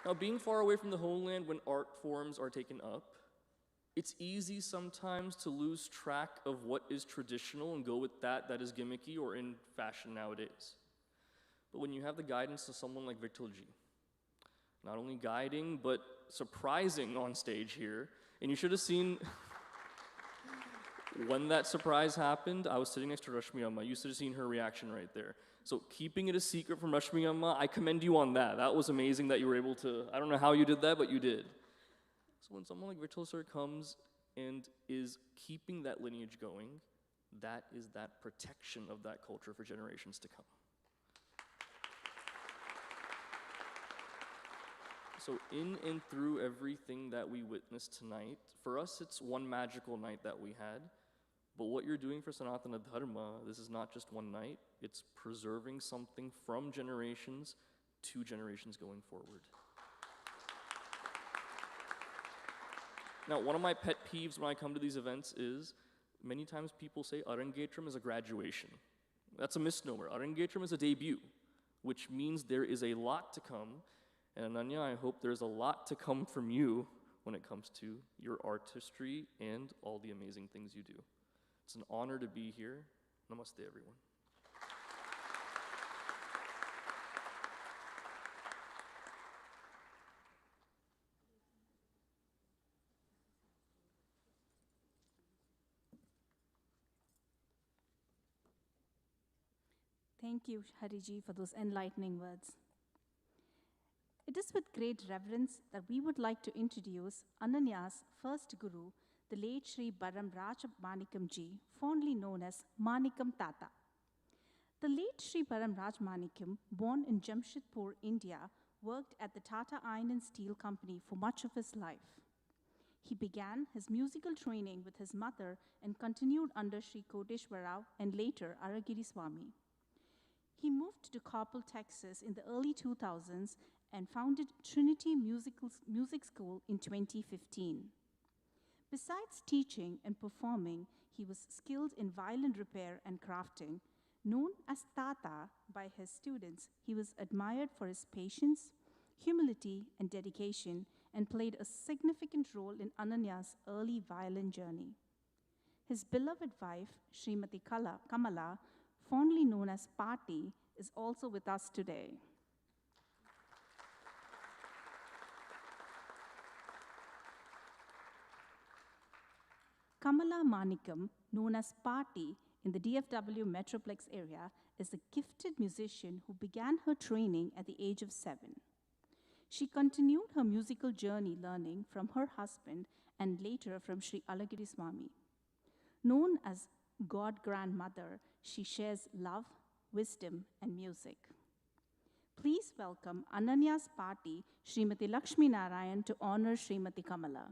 Now, being far away from the homeland when art forms are taken up, it's easy sometimes to lose track of what is traditional and go with that is gimmicky or in fashion nowadays. But when you have the guidance of someone like Vitulji, not only guiding, but surprising on stage here, and you should have seen when that surprise happened, I was sitting next to Rashmi Amma. You should have seen her reaction right there. So keeping it a secret from Rashmi Amma, I commend you on that. That was amazing that you were able to, I don't know how you did that, but you did. So when someone like Vitul sir comes and is keeping that lineage going, that is that protection of that culture for generations to come. So in and through everything that we witnessed tonight, for us it's one magical night that we had, but what you're doing for Sanatana Dharma, this is not just one night, it's preserving something from generations to generations going forward. Now, one of my pet peeves when I come to these events is, many times people say Arangetram is a graduation. That's a misnomer. Arangetram is a debut, which means there is a lot to come. And Ananya, I hope there's a lot to come from you when it comes to your artistry and all the amazing things you do. It's an honor to be here. Namaste, everyone. Thank you, Hariji, for those enlightening words. It is with great reverence that we would like to introduce Ananya's first guru, the late Sri Baram Raj Manikam ji, fondly known as Manikam Tata. The late Sri Baram Raj Manikam, born in Jamshedpur, India, worked at the Tata Iron and Steel Company for much of his life. He began his musical training with his mother and continued under Sri Kodeshwara Rao and later Aragiri Swami. He moved to Coppell, Texas in the early 2000s and founded Trinity Music School in 2015. Besides teaching and performing, he was skilled in violin repair and crafting. Known as Tata by his students, he was admired for his patience, humility, and dedication, and played a significant role in Ananya's early violin journey. His beloved wife, Srimati Kamala, fondly known as Pati, is also with us today. Kamala Manikam, known as Pati in the DFW Metroplex area, is a gifted musician who began her training at the age of 7. She continued her musical journey learning from her husband and later from Sri Alagiri Swami. Known as God Grandmother, she shares love, wisdom, and music. Please welcome Ananya's Pati, Srimati Lakshmi Narayan, to honor Srimati Kamala.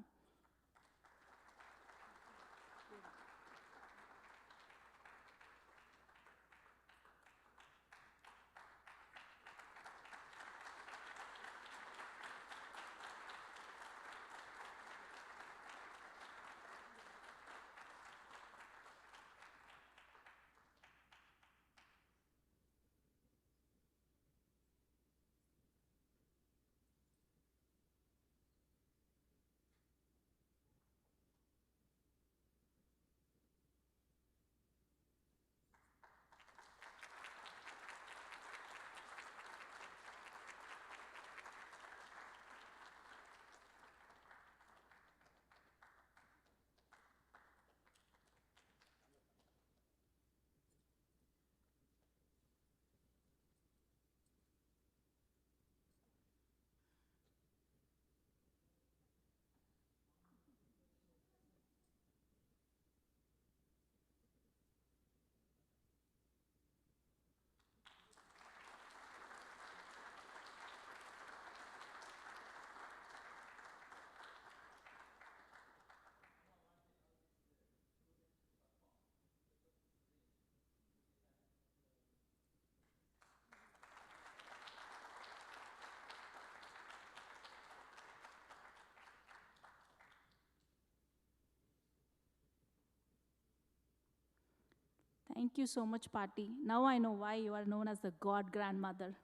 Thank you so much, Patti. Now I know why you are known as the God Grandmother.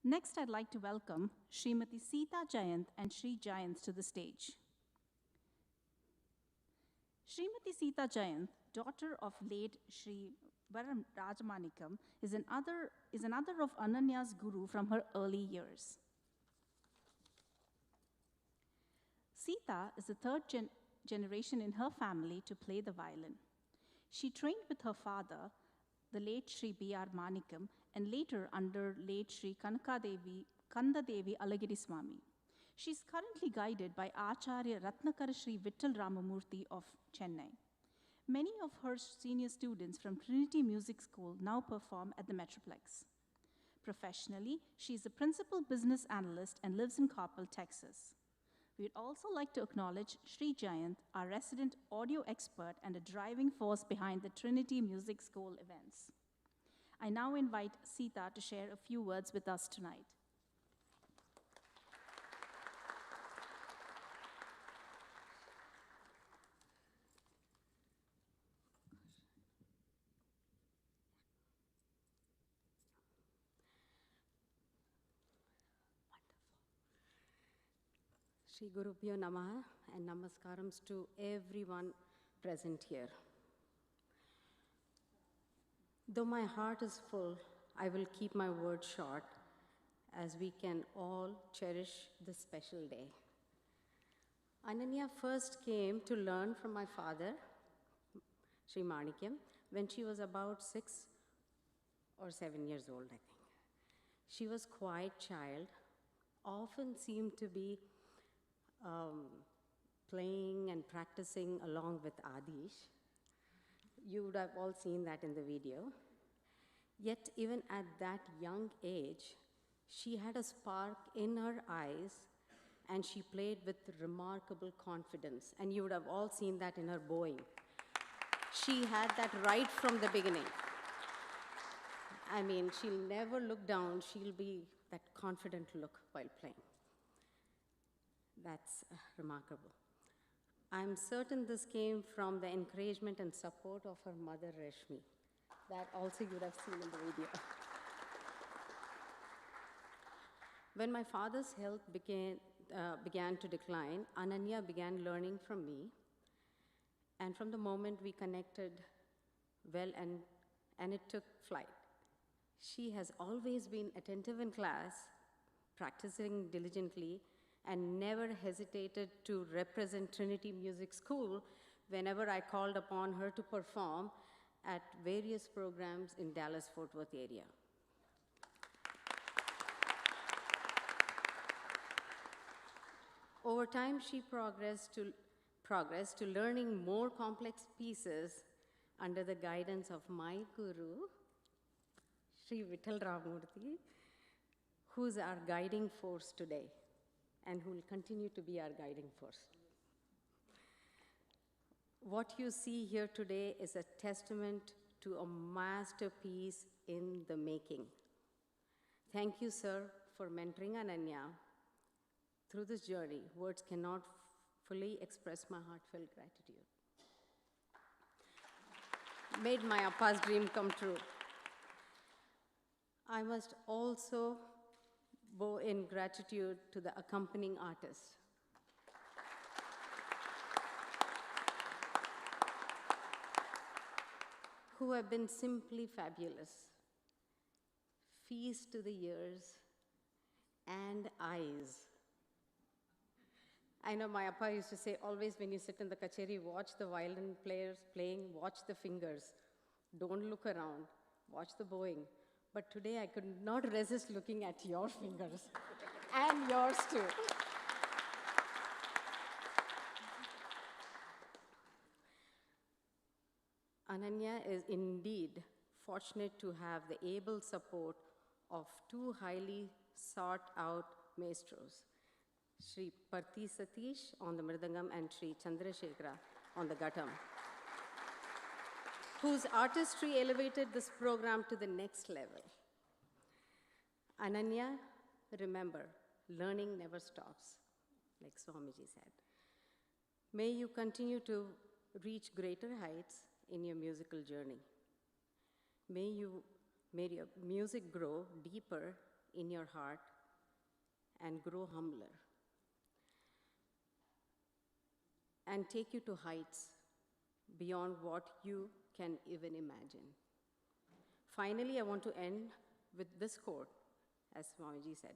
Next, I'd like to welcome Srimati Sita Jayant and Sri Jayant to the stage. Srimati Sita Jayant, daughter of late Sri Varam Rajamanikam, is another of Ananya's guru from her early years. Sita is the third generation in her family to play the violin. She trained with her father, the late Sri B.R. Manikam, and later under late Sri Kandadevi Alagiri Swami. She is currently guided by Acharya Ratnakara Sri Vittal Ramamurthy of Chennai. Many of her senior students from Trinity Music School now perform at the Metroplex. Professionally, she is a principal business analyst and lives in Coppell, Texas. We'd also like to acknowledge Sri Jayant, our resident audio expert and a driving force behind the Trinity Music School events. I now invite Sita to share a few words with us tonight. Shri Gurubhyo Namaha and Namaskarams to everyone present here. Though my heart is full, I will keep my words short as we can all cherish this special day. Ananya first came to learn from my father, Sri Manikyam, when she was about 6 or 7 years old, I think. She was a quiet child, often seemed to be playing and practicing along with Adish. You would have all seen that in the video. Yet even at that young age, she had a spark in her eyes and she played with remarkable confidence. And you would have all seen that in her bowing. She had that right from the beginning. I mean, she'll never look down. She'll be that confident look while playing. That's remarkable. I'm certain this came from the encouragement and support of her mother, Rashmi. That also you would have seen in the video. When my father's health began to decline, Ananya began learning from me. And from the moment we connected well and it took flight. She has always been attentive in class, practicing diligently, and never hesitated to represent Trinity Music School whenever I called upon her to perform at various programs in Dallas-Fort Worth area. Over time, she progressed to learning more complex pieces under the guidance of my guru, Sri Vittal Ramamurthy, who's our guiding force today and who will continue to be our guiding force. What you see here today is a testament to a masterpiece in the making. Thank you, sir, for mentoring Ananya through this journey. Words cannot fully express my heartfelt gratitude. Made my Appa's dream come true. I must also bow in gratitude to the accompanying artists. Who have been simply fabulous. Feast to the ears and eyes. I know my Appa used to say, always when you sit in the kacheri, watch the violin players playing, watch the fingers. Don't look around, watch the bowing. But today I could not resist looking at your fingers and yours too. Ananya is indeed fortunate to have the able support of two highly sought out maestros, Sri Parthi Satish on the Mridangam and Sri Chandrasekhara on the Ghatam, whose artistry elevated this program to the next level. Ananya, remember, learning never stops, like Swamiji said. May you continue to reach greater heights in your musical journey. May your music grow deeper in your heart and grow humbler and take you to heights beyond what you can even imagine. Finally, I want to end with this quote, as Swamiji said.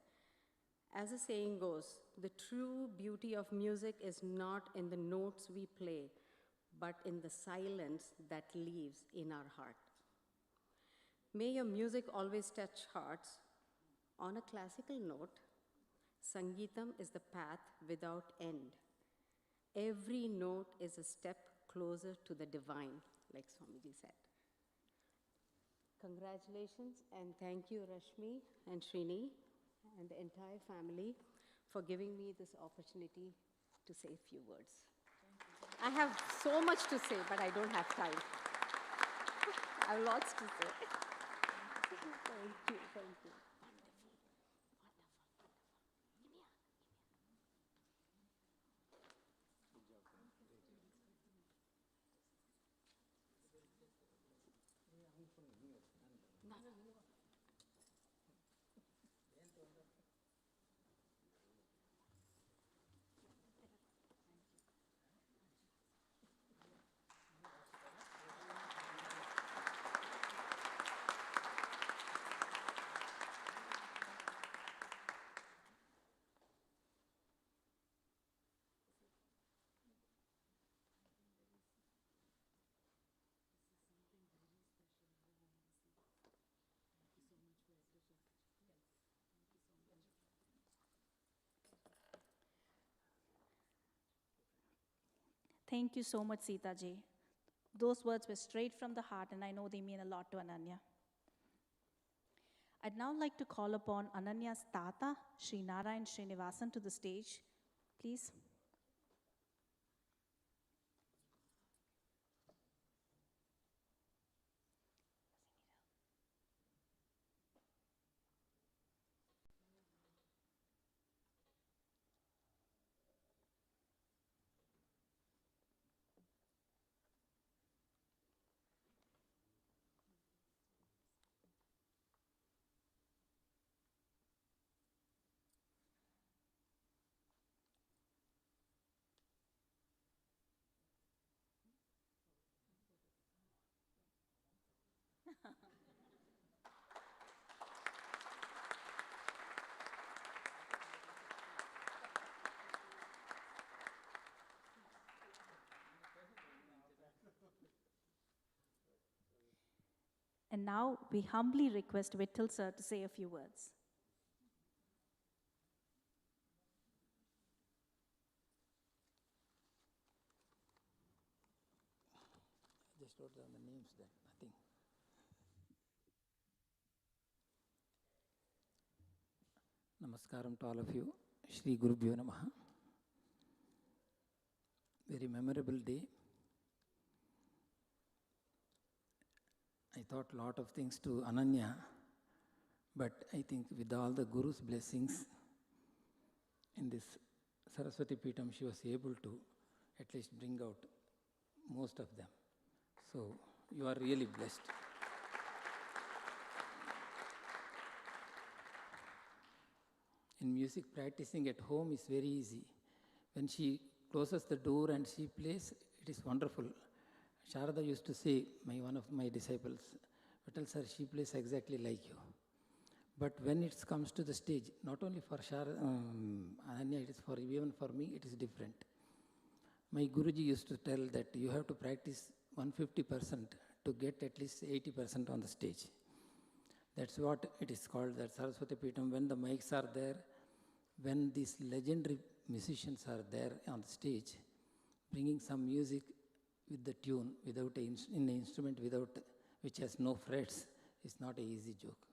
As the saying goes, the true beauty of music is not in the notes we play, but in the silence that lives in our heart. May your music always touch hearts. On a classical note, Sangeetam is the path without end. Every note is a step closer to the divine, like Swamiji said. Congratulations and thank you, Rashmi and Srini and the entire family for giving me this opportunity to say a few words. I have so much to say, but I don't have time. I have lots to say. Thank you, thank you. Thank you so much, Sita ji. Those words were straight from the heart, and I know they mean a lot to Ananya. I'd now like to call upon Ananya's Tata, Sri Narayan Srinivasan, to the stage. Please. And now we humbly request Vittal sir to say a few words. Just wrote down the names there, nothing. Namaskaram to all of you. Shri Gurubhyo Namaha. Very memorable day. I thought a lot of things to Ananya, but I think with all the Guru's blessings in this Saraswati Peetham, she was able to at least bring out most of them. So you are really blessed. In music, practicing at home is very easy. When she closes the door and she plays, it is wonderful. Sharada used to say, one of my disciples, Vittal sir, she plays exactly like you. But when it comes to the stage, not only for Ananya, it is for even for me, it is different. My Guruji used to tell that you have to practice 150% to get at least 80% on the stage. That's what it is called, that Saraswati Peetham, when the mics are there, when these legendary musicians are there on the stage, bringing some music with the tune, without in an instrument which has no frets, is not an easy joke.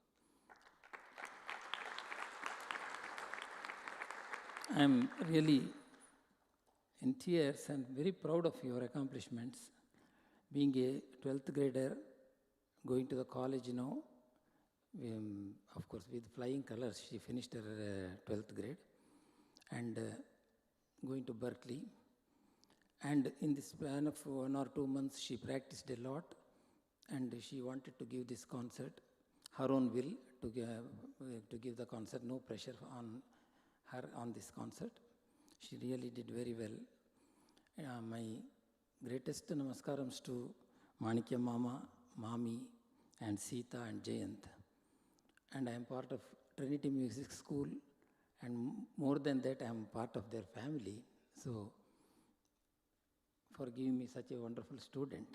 I am really in tears and very proud of your accomplishments. Being a 12th grader, going to the college now, of course with flying colors, she finished her 12th grade, and going to Berkeley. And in this span of 1 or 2 months, she practiced a lot, and she wanted to give this concert, her own will to give the concert, no pressure on her on this concert. She really did very well. My greatest namaskarams to Manikya Mama, Mami, and Sita and Jayant. And I am part of Trinity Music School, and more than that, I am part of their family. So, for giving me such a wonderful student,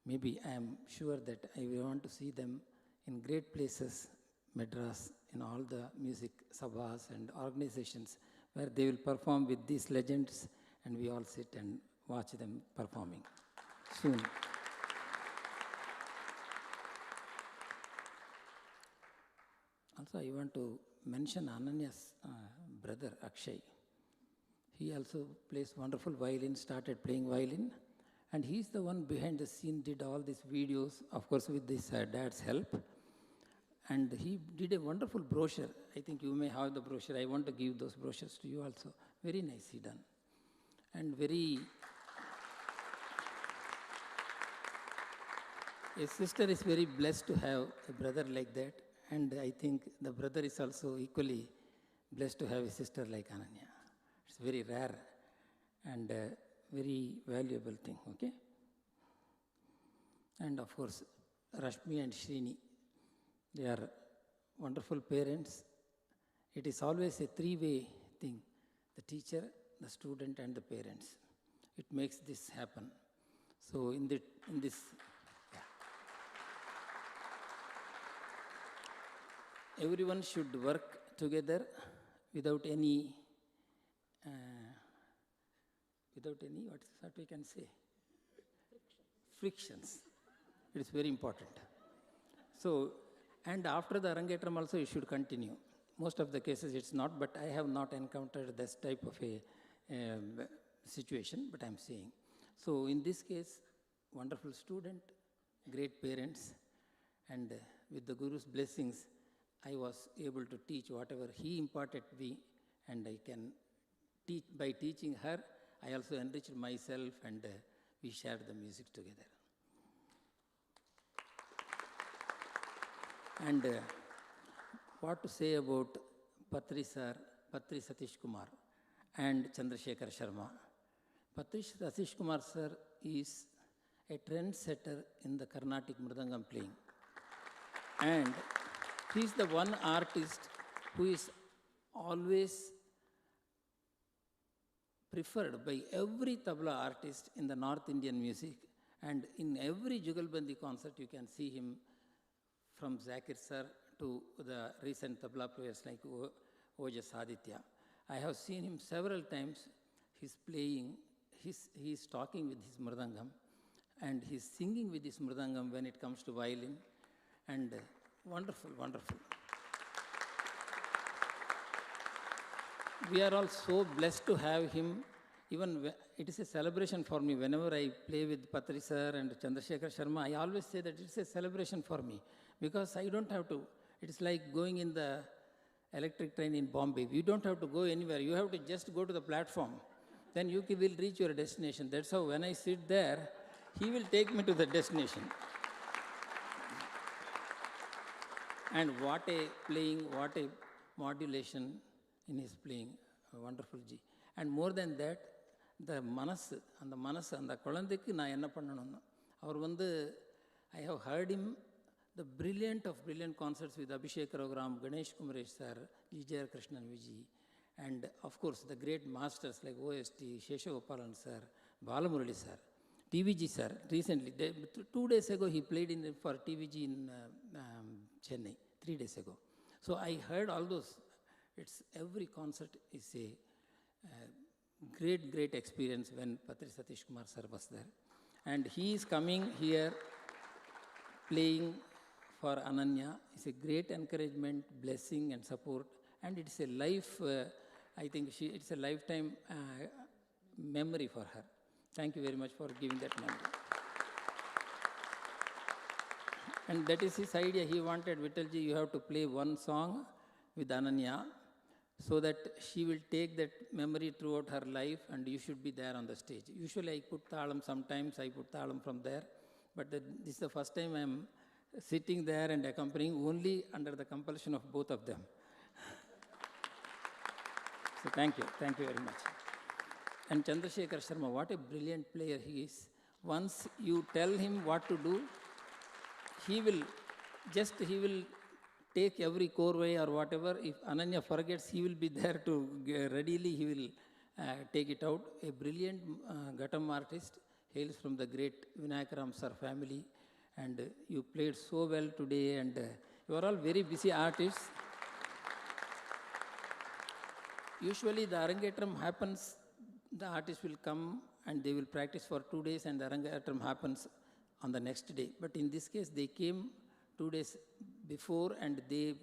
maybe I am sure that I will want to see them in great places, Madras, in all the music sabhas and organizations where they will perform with these legends, and we all sit and watch them performing soon. Also, I want to mention Ananya's brother Akshay. He also plays wonderful violin, started playing violin, and he's the one behind the scene, did all these videos, of course with this dad's help. And he did a wonderful brochure. I think you may have the brochure. I want to give those brochures to you also. Very nicely done. And a sister is very blessed to have a brother like that. And I think the brother is also equally blessed to have a sister like Ananya. It's very rare and very valuable thing, okay? And of course, Rashmi and Srini, they are wonderful parents. It is always a three-way thing, the teacher, the student, and the parents. It makes this happen. So in this, everyone should work together without any, what we can say? Frictions. It is very important. So, and after the Arangetram also, you should continue. Most of the cases it's not, but I have not encountered this type of a situation, but I'm saying. So in this case, wonderful student, great parents, and with the Guru's blessings, I was able to teach whatever he imparted me, and I can teach. By teaching her, I also enriched myself, and we shared the music together. And what to say about Patri Satish Kumar and Chandrasekhar Sharma. Patri Satish Kumar sir is a trendsetter in the Carnatic Mridangam playing. And he is the one artist who is always preferred by every tabla artist in the North Indian music. And in every Jugalbandi concert, you can see him, from Zakir sir to the recent tabla players like Ojas Aditya. I have seen him several times. He's playing, he's talking with his mridangam, and he's singing with his mridangam when it comes to violin. And wonderful, wonderful. We are all so blessed to have him. Even it is a celebration for me. Whenever I play with Patri sir and Chandrasekhar Sharma, I always say that it's a celebration for me, because I don't have to. It is like going in the electric train in Bombay. You don't have to go anywhere. You have to just go to the platform. Then you will reach your destination. That's how when I sit there, he will take me to the destination. And what a playing, what a modulation in his playing. Wonderful Ji. And more than that, the manasu, and the kulandhukku na enna pannanum. I have heard him, the brilliant concerts with Abhishek Raghuram, Ganesh Kumaresh sir, G. J. Krishnan Viji, and of course the great masters like OST, Sheshagopalan sir, Balamurali sir, TVG sir. Recently, 2 days ago, he played for TVG in Chennai, 3 days ago. So I heard all those. It's every concert is a great experience when Patri Satish Kumar sir was there. And he is coming here playing for Ananya. It's a great encouragement, blessing and support. And it's a life, I think it's a lifetime memory for her. Thank you very much for giving that memory. And that is his idea. He wanted, Vittalji, you have to play one song with Ananya. so that she will take that memory throughout her life and you should be there on the stage. Usually I put talam, sometimes I put talam from there, but this is the first time I am sitting there and accompanying only under the compulsion of both of them. So thank you very much. And Chandrasekhar Sharma, what a brilliant player he is. Once you tell him what to do, he will take every chorway or whatever. If Ananya forgets, he will be there to readily, he will take it out. A brilliant Ghatam artist, hails from the great Vinayakaram sir family. And you played so well today, and you are all very busy artists. Usually the Arangetram happens, the artists will come and they will practice for 2 days and the Arangetram happens on the next day. But in this case, they came 2 days before and they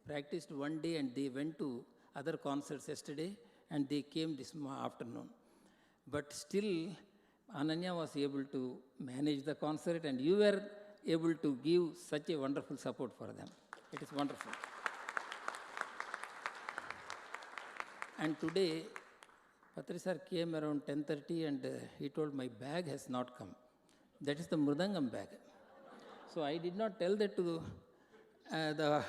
practiced 1 day and they went to other concerts yesterday and they came this afternoon. But still, Ananya was able to manage the concert and you were able to give such a wonderful support for them. It is wonderful. And today, Patri sir came around 10:30 and he told my bag has not come. That is the Mridangam bag. So I did not tell that to the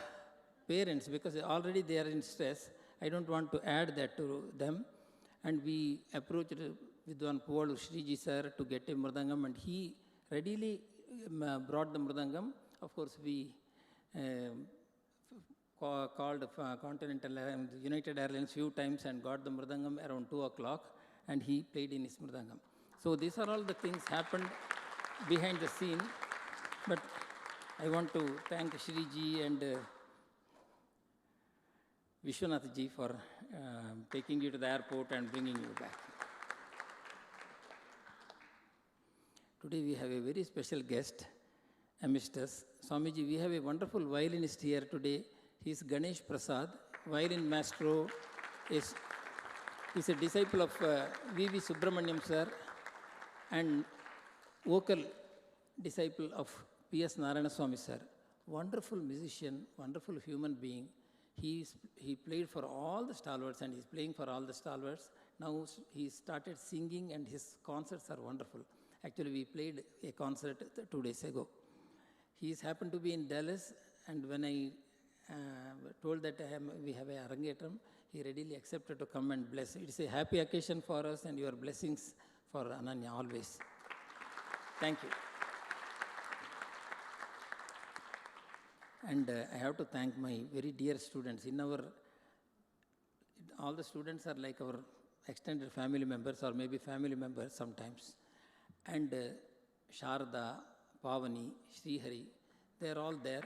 parents because already they are in stress. I don't want to add that to them. And we approached Vidwan Puvalu Shriji sir to get a Mridangam and he readily brought the Mridangam. Of course, we called Continental United Airlines few times and got the Mridangam around 2 o'clock and he played in his Mridangam. So these are all the things happened behind the scene. But I want to thank Shriji and Vishwanath ji for taking you to the airport and bringing you back. Today we have a very special guest amidst us. Swamiji, we have a wonderful violinist here today. He is Ganesh Prasad, violin maestro. He's a disciple of V.V. Subramaniam sir and vocal disciple of P.S. Narayana Swami sir. Wonderful musician, wonderful human being. He played for all the stalwarts and he's playing for all the stalwarts. Now he started singing and his concerts are wonderful. Actually, we played a concert 2 days ago. He happened to be in Dallas and when I told that we have a Arangetram, he readily accepted to come and bless. It is a happy occasion for us and your blessings for Ananya always. Thank you. And I have to thank my very dear students. All the students are like our extended family members or maybe family members sometimes. And Sharda, Pavani, Srihari, they are all there.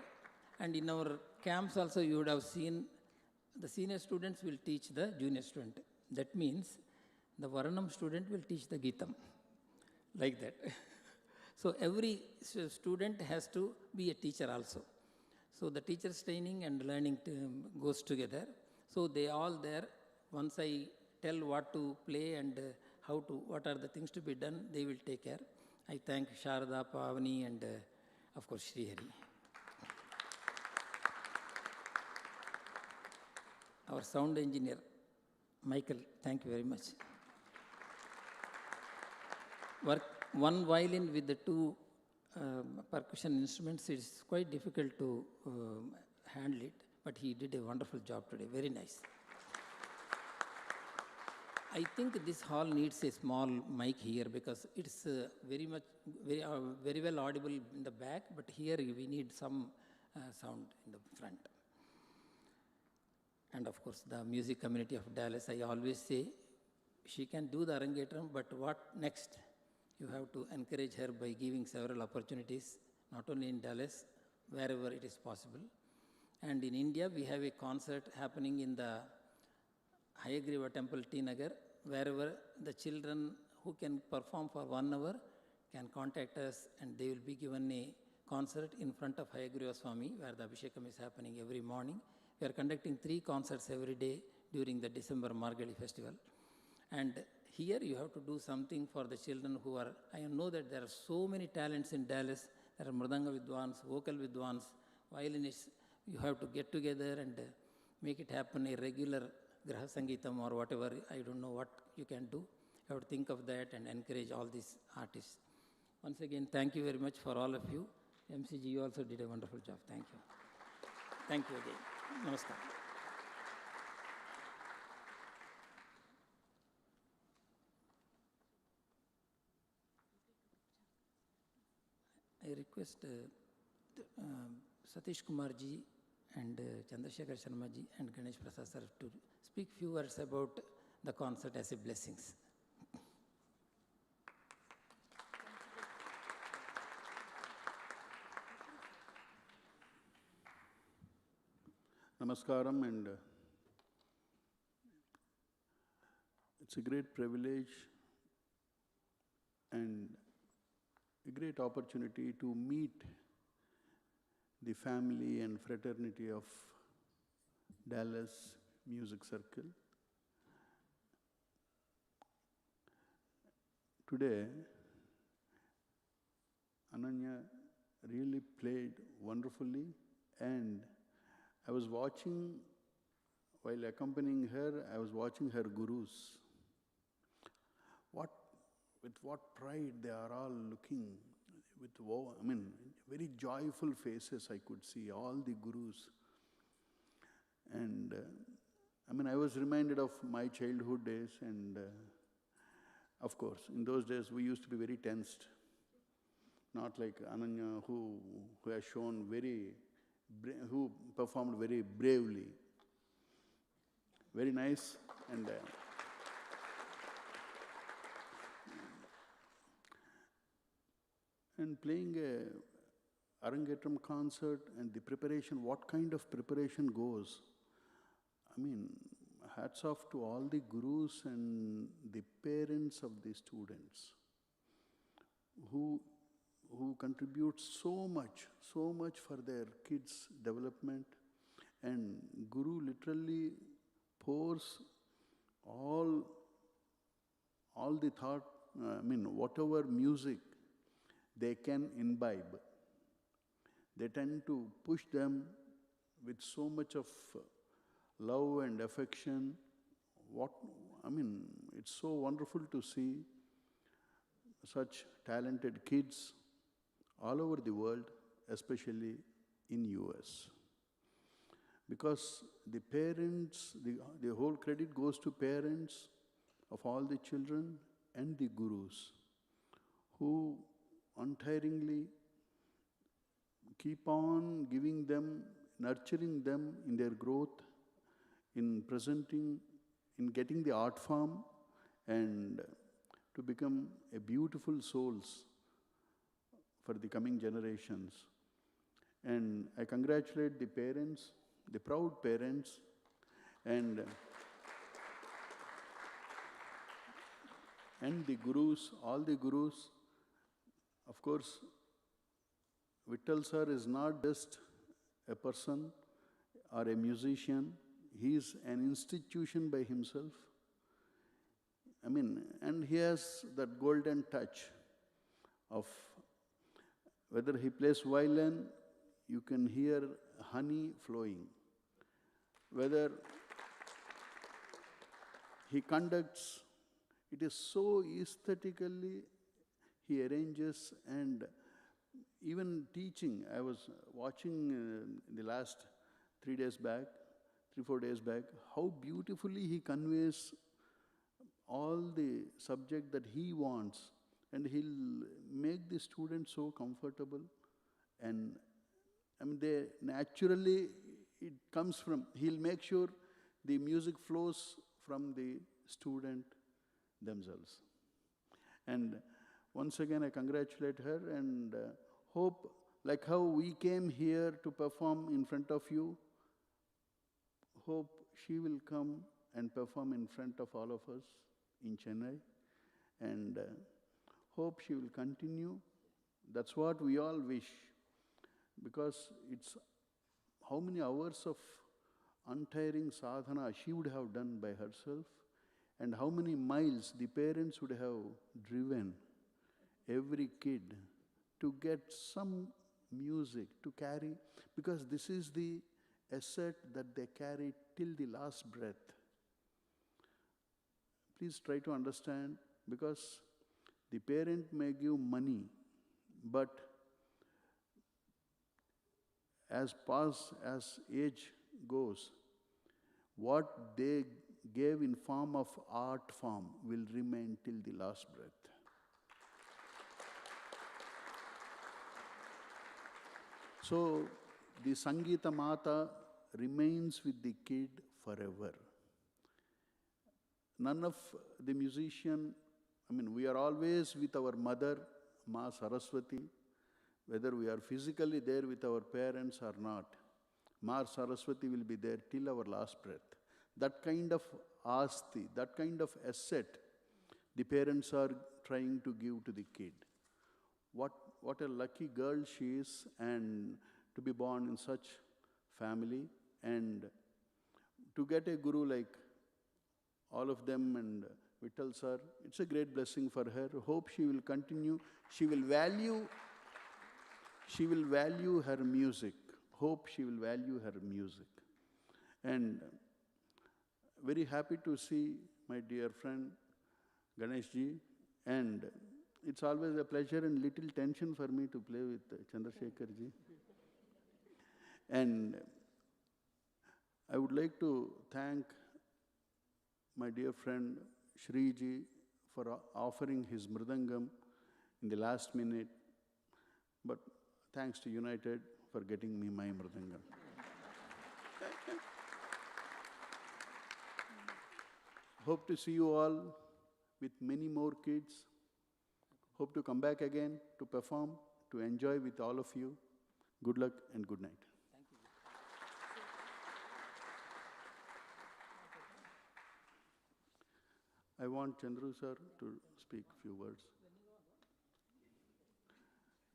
And in our camps also you would have seen the senior students will teach the junior student. That means the Varanam student will teach the Geetam. Like that. So every student has to be a teacher also. So the teacher's training and learning goes together. So they all there. Once I tell what to play and what are the things to be done, they will take care. I thank Sharda, Pavani and of course Srihari. Our sound engineer, Michael, thank you very much. One violin with the two percussion instruments is quite difficult to handle it, but he did a wonderful job today, very nice. I think this hall needs a small mic here because it's very well audible in the back, but here we need some sound in the front. And of course, the music community of Dallas, I always say, she can do the Arangetram, but what next? You have to encourage her by giving several opportunities, not only in Dallas, wherever it is possible. And in India, we have a concert happening in the Hayagriva Temple, T. Nagar, wherever the children who can perform for 1 hour can contact us and they will be given a concert in front of Hayagriva Swami, where the Abhishekam is happening every morning. We are conducting 3 concerts every day during the December Margali festival. And here you have to do something for the children who are, I know that there are so many talents in Dallas. There are Mridanga Vidwans, vocal Vidwans, violinists. You have to get together and make it happen a regular Graha Sangeetam or whatever, I don't know what you can do. You have to think of that and encourage all these artists. Once again, thank you very much for all of you. MCG, you also did a wonderful job. Thank you. Thank you again. Namaskar. I request Satish Kumar ji and Chandrasekhar Sharma ji and Ganesh Prasad sir to speak few words about the concert as a blessings. Namaskaram, and it's a great privilege and a great opportunity to meet the family and fraternity of Dallas Music Circle. Today, Ananya really played wonderfully, and I was watching, while accompanying her, I was watching her gurus. With what pride they are all looking, with, very joyful faces I could see, all the gurus. And I was reminded of my childhood days, and of course, in those days we used to be very tensed. Not like Ananya, who has shown who performed very bravely. Very nice, and playing a Arangetram concert and the preparation, what kind of preparation goes. Hats off to all the gurus and the parents of the students who contribute so much for their kids' development. And Guru literally pours all the thought, whatever music they can imbibe. They tend to push them with so much of love and affection. It's so wonderful to see such talented kids all over the world, especially in US. Because the parents, the whole credit goes to parents of all the children and the gurus who untiringly keep on giving them, nurturing them in their growth, in presenting, in getting the art form, and to become a beautiful souls for the coming generations. And I congratulate the parents, the proud parents, and the gurus, all the gurus. Of course, Vittal sir is not just a person or a musician. He is an institution by himself. And he has that golden touch of, whether he plays violin, you can hear honey flowing. Whether he conducts, it is so aesthetically he arranges. And even teaching, I was watching the last 4 days back, how beautifully he conveys all the subject that he wants, and he'll make the students so comfortable. And they naturally, it comes from, he'll make sure the music flows from the student themselves. And once again, I congratulate her and hope, like how we came here to perform in front of you, hope she will come and perform in front of all of us in Chennai, and hope she will continue. That's what we all wish, because it's how many hours of untiring sadhana she would have done by herself, and how many miles the parents would have driven every kid to get some music to carry, because this is the asset that they carry till the last breath. please try to understand, because the parent may give money, but as age goes, what they gave in form of art form will remain till the last breath. So the Sangeeta Mata remains with the kid forever. None of the musician, we are always with our mother, Ma Saraswati, whether we are physically there with our parents or not. Ma Saraswati will be there till our last breath. That kind of asti, that kind of asset, the parents are trying to give to the kid. What a lucky girl she is, and to be born in such family, and to get a guru like all of them and Vittal sir, it's a great blessing for her. Hope she will continue. She will value her music. Hope she will value her music. And very happy to see my dear friend Ganesh ji, and it's always a pleasure and little tension for me to play with Chandrasekhar ji. And I would like to thank my dear friend Shri ji for offering his mridangam in the last minute, but thanks to United for getting me my mridangam. Hope to see you all with many more kids. Hope to come back again to perform, to enjoy with all of you. Good luck and good night. I want Chandru sir to speak a few words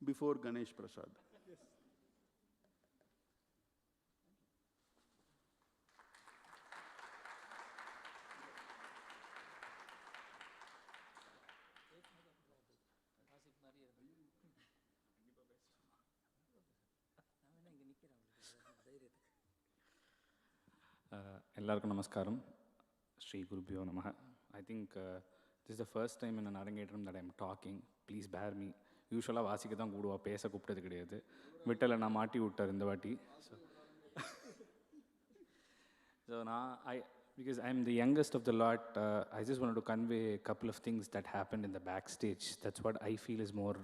before Ganesh Prasad. Yes. Ellarkum namaskaram. Shri Gurubhyo Namaha. I think this is the first time in an Arangetram that I am talking. Please bear me. Usually, வாசிக்க தான் கூடுவா, பேச கூப்பிட்டது கிடையாது. விட்டல நான் மாட்டி விட்டார் இந்த வாட்டி. So now, because I'm the youngest of the lot, I just wanted to convey a couple of things that happened in the backstage. That's what I feel is more,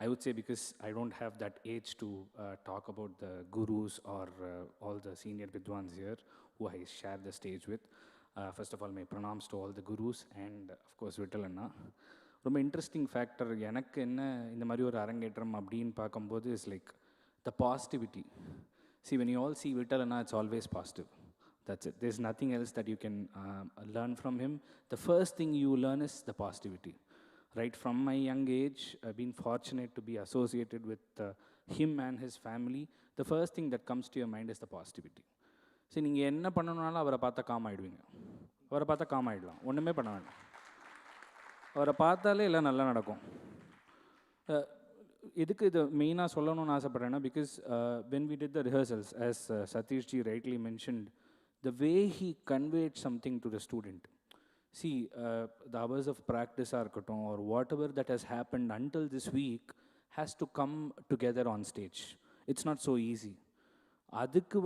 I would say, because I don't have that age to talk about the gurus or all the senior Vidwans here who I share the stage with. First of all, my pranams to all the gurus and, of course, Vittal Anna. ரொம்ப interesting factor எனக்கு என்ன இந்த மாதிரி ஒரு அரங்கேற்றம் அப்படின்னு பார்க்கும்போது is like the positivity. See, when you all see Vittal Anna, it's always positive. That's it. There's nothing else that you can learn from him. The first thing you learn is the positivity. Right from my young age, I've been fortunate to be associated with him and his family. The first thing that comes to your mind is the positivity. சரி, நீங்கள் என்ன பண்ணணுனாலும் அவரை பார்த்தா com ஆகிடுவீங்க. அவரை பார்த்தா com ஆகிடலாம், ஒன்றுமே பண்ண வேண்டாம். அவரை பார்த்தாலே எல்லாம் நல்லா நடக்கும். எதுக்கு இதை மெயினாக சொல்லணும்னு ஆசைப்பட்றேன்னா, because when we did the rehearsals, as Satish ji rightly mentioned, the way he conveyed something to the student. See, the hours of practice இருக்கட்டும், or whatever that has happened until this week has to come together on stage. It's not so easy. அதுக்கு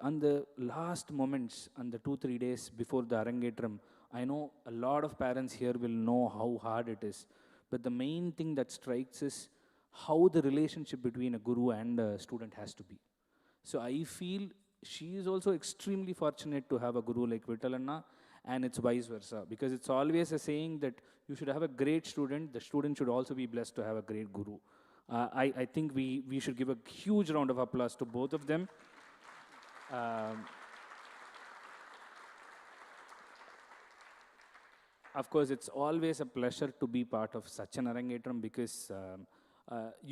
அந்த last moments, அந்த 2-3 days before the Arangetram, I know a lot of parents here will know how hard it is. But the main thing that strikes is how the relationship between a guru and a student has to be. So I feel she is also extremely fortunate to have a guru like Vittal Anna, and it's vice versa. Because it's always a saying that you should have a great student, the student should also be blessed to have a great guru. I think we should give a huge round of applause to both of them. Of course, it's always a pleasure to be part of such an Arangetram because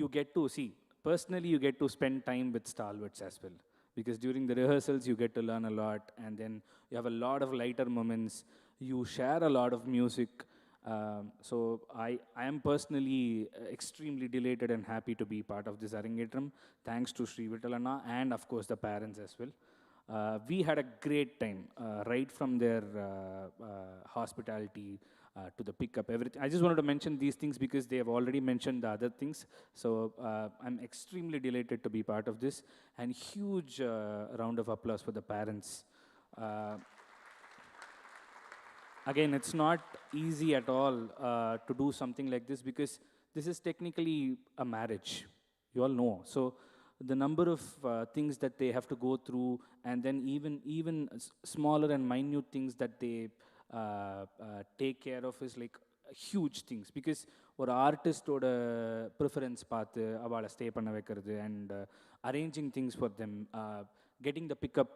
you get to see, personally you get to spend time with stalwarts as well. Because during the rehearsals you get to learn a lot, and then you have a lot of lighter moments, you share a lot of music. So I am personally extremely delighted and happy to be part of this Arangetram. Thanks to Sri Vittal Anna and of course the parents as well. We had a great time, right from their hospitality to the pickup, everything. I just wanted to mention these things because they have already mentioned the other things. So I'm extremely delighted to be part of this, and huge round of applause for the parents. Again, it's not easy at all to do something like this because this is technically a marriage. You all know. So the number of things that they have to go through, and then even smaller and minute things that they take care of is like huge things. Because ஒரு ஆர்டிஸ்டோட preference பார்த்து அவளை stay பண்ண வைக்கிறது and arranging things for them, getting the pickup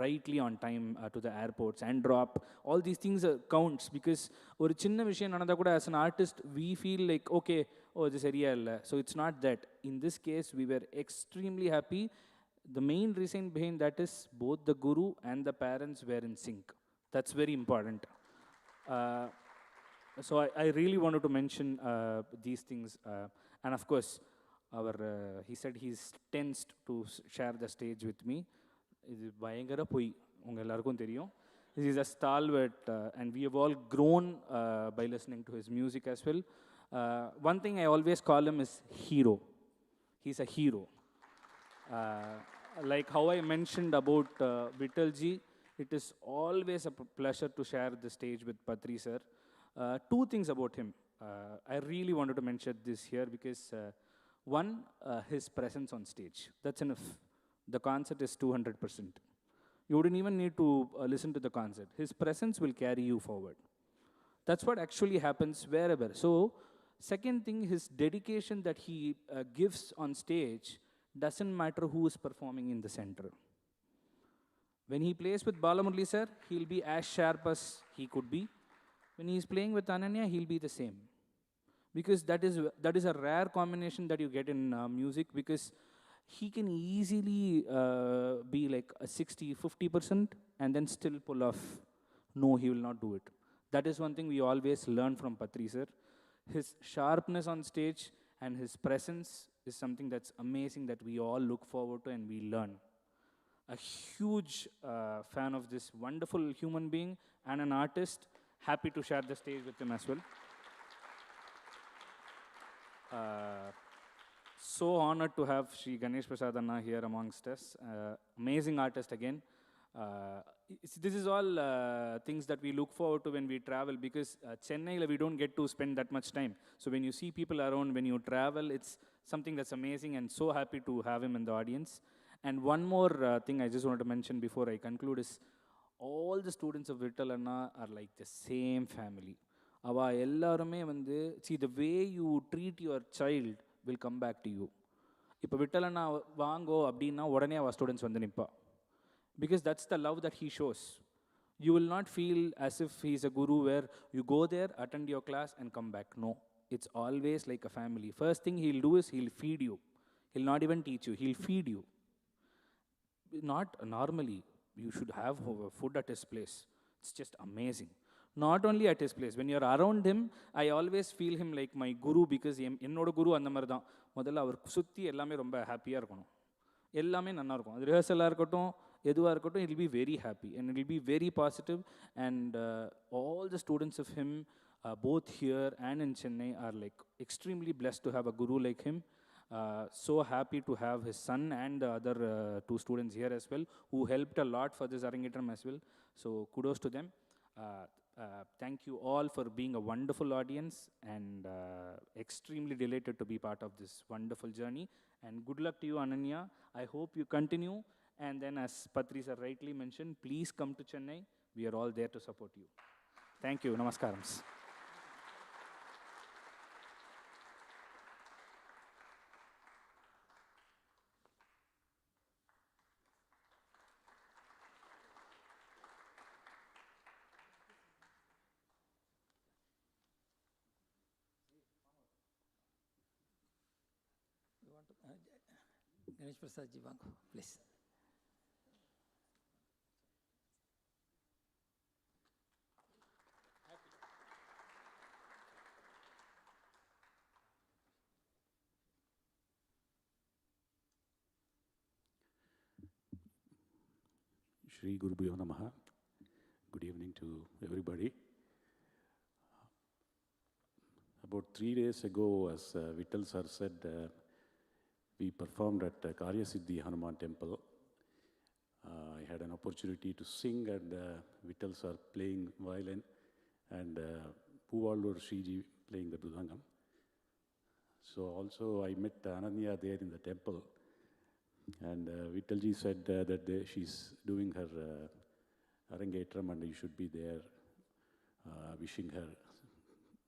rightly on time to the airports and drop, all these things counts. Because ஒரு சின்ன விஷயம் நடந்தா கூட as an artist we feel like okay, oh இது சரியா இல்லை. So it's not that. In this case we were extremely happy. The main reason behind that is both the guru and the parents were in sync. That's very important. So I really wanted to mention these things. And of course, he said he's tensed to share the stage with me. இது பயங்கர பொய், உங்கள் எல்லாருக்கும் தெரியும். He is a stalwart, and we have all grown by listening to his music as well. One thing I always call him is hero. He's a hero. Like how I mentioned about Vittalji, it is always a pleasure to share the stage with Patri sir. Two things about him. I really wanted to mention this here because one, his presence on stage. That's enough. The concert is 200%. You wouldn't even need to listen to the concert. His presence will carry you forward. That's what actually happens wherever. So, second thing, his dedication that he gives on stage doesn't matter who is performing in the center. When he plays with Balamurali sir, he'll be as sharp as he could be. When he's playing with Ananya, he'll be the same. Because that is a rare combination that you get in music, because he can easily be like a 60-50% and then still pull off. No, he will not do it. That is one thing we always learn from Patri sir. His sharpness on stage and his presence is something that's amazing, that we all look forward to and we learn. A huge fan of this wonderful human being and an artist. Happy to share the stage with him as well. So honored to have Sri Ganesh Prasad Anna here amongst us. Amazing artist again. This is all things that we look forward to when we travel, because Chennai, we don't get to spend that much time. So when you see people around, when you travel, it's something that's amazing, and so happy to have him in the audience. And one more thing I just wanted to mention before I conclude is, all the students of Vittal Anna are like the same family. Ava ellarume vandu, see, the way you treat your child will come back to you. Ipo Vittal Anna vaango abdina odane ava students vandu nippa, because that's the love that he shows. You will not feel as if he's a guru where you go there, attend your class and come back. No, it's always like a family. First thing he'll do is he'll feed you. He'll not even teach you, he'll feed you. Not normally you should have food at his place. It's just amazing. Not only at his place, when you're around him, I always feel him like my guru, because என்னோட குரு அந்த மாதிரி தான். முதல்ல அவர் சுற்றி எல்லாமே ரொம்ப ஹாப்பியாக இருக்கணும், எல்லாமே நல்லா இருக்கும். அது ரிஹர்சலாக இருக்கட்டும், எதுவாக இருக்கட்டும், it will be very happy and it will be very positive. And all the students of him, both here and in Chennai, are like extremely blessed to have a guru like him. So happy to have his son and the other two students here as well, who helped a lot for this Arangetram as well. So kudos to them. Thank you all for being a wonderful audience, and extremely delighted to be part of this wonderful journey. And good luck to you, Ananya. I hope you continue. And then, as Patri sir rightly mentioned, please come to Chennai. We are all there to support you. Thank you. Namaskarams. Ganesh Prasad ji, vango, please. Shri Gurubhyo Namaha. Good evening to everybody. About 3 days ago, as Vittal sir said, we performed at Karya Siddhi Hanuman Temple. I had an opportunity to sing and Vittal sir playing violin and Poovalur Shiji playing the Mridangam. So also I met Ananya there in the temple, and Vittalji said that she's doing her Arangetram and you should be there, wishing her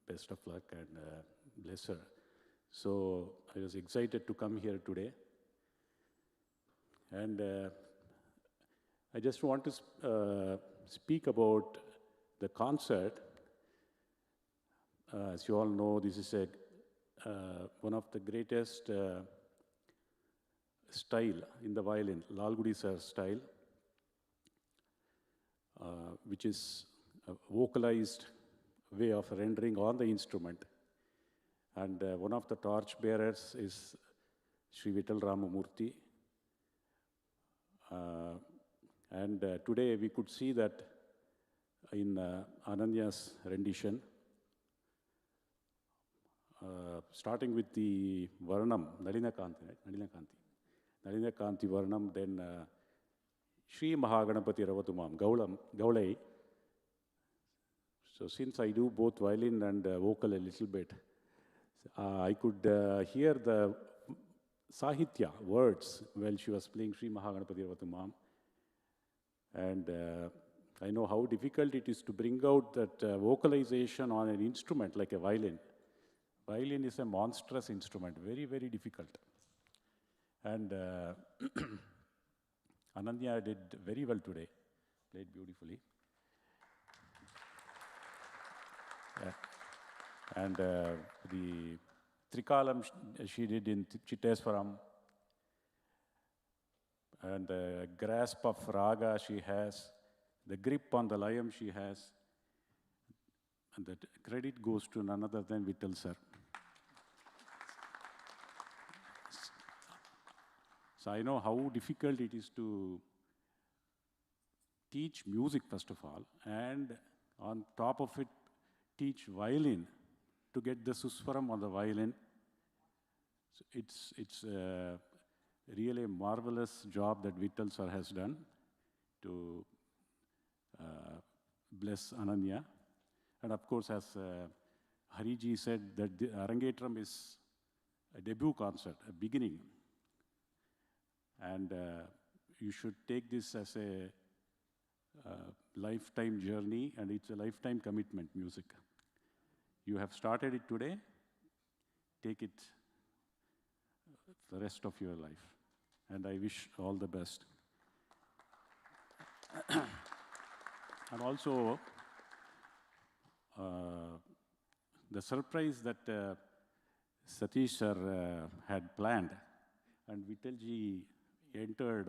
best of luck and bless her. So I was excited to come here today. And I just want to speak about the concert. As you all know, this is one of the greatest style in the violin, Lalgudi sir style, which is a vocalized way of rendering on the instrument. And one of the torch bearers is Sri Vittal Ramamurthy. And today we could see that in Ananya's rendition, starting with the Varnam, Nalina Kanti, right? Nalina Kanti Varnam, then Sri Mahaganapati Ravatumam, Gaulai. So since I do both violin and vocal a little bit, I could hear the Sahitya words while she was playing Sri Mahaganapati Ravatumam. And I know how difficult it is to bring out that vocalization on an instrument like a violin. Violin is a monstrous instrument, very, very difficult. And Ananya did very well today, played beautifully. And the Trikalam she did in Chitteswaram, and the grasp of raga she has, the grip on the layam she has, and the credit goes to none other than Vittal sir. So I know how difficult it is to teach music, first of all, and on top of it, teach violin to get the suswaram on the violin. So it's really a marvelous job that Vittal sir has done to bless Ananya. And of course, as Hariji said, that the Arangetram is a debut concert, a beginning. And you should take this as a lifetime journey, and it's a lifetime commitment, music. You have started it today, take it the rest of your life. And I wish all the best. And also, the surprise that Satish sir had planned, and Vittalji entered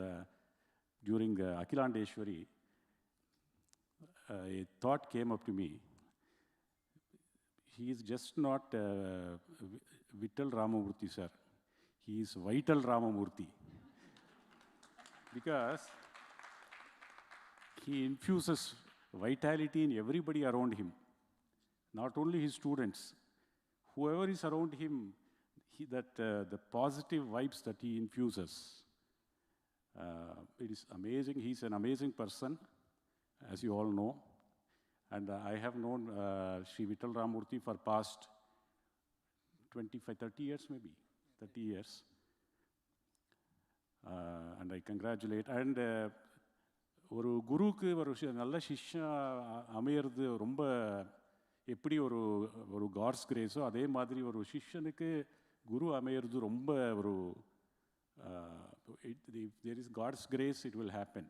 during Akhilandeshwari, a thought came up to me. He is just not Vittal Ramamurthy sir. He is Vital Ramamurthy. Because he infuses vitality in everybody around him. Not only his students. Whoever is around him, the positive vibes that he infuses. It is amazing. He's an amazing person, as you all know. And I have known Sri Vittal Ramamurthy for past 25, 30 years maybe, 30 years. And I congratulate. And ஒரு குருவுக்கு ஒரு நல்ல சிஷ்யா அமையிறது ரொம்ப எப்படி ஒரு God's கிரேஸோ அதே மாதிரி ஒரு சிஷ்யனுக்கு குரு அமையிறது ரொம்ப ஒரு if there is God's grace, it will happen.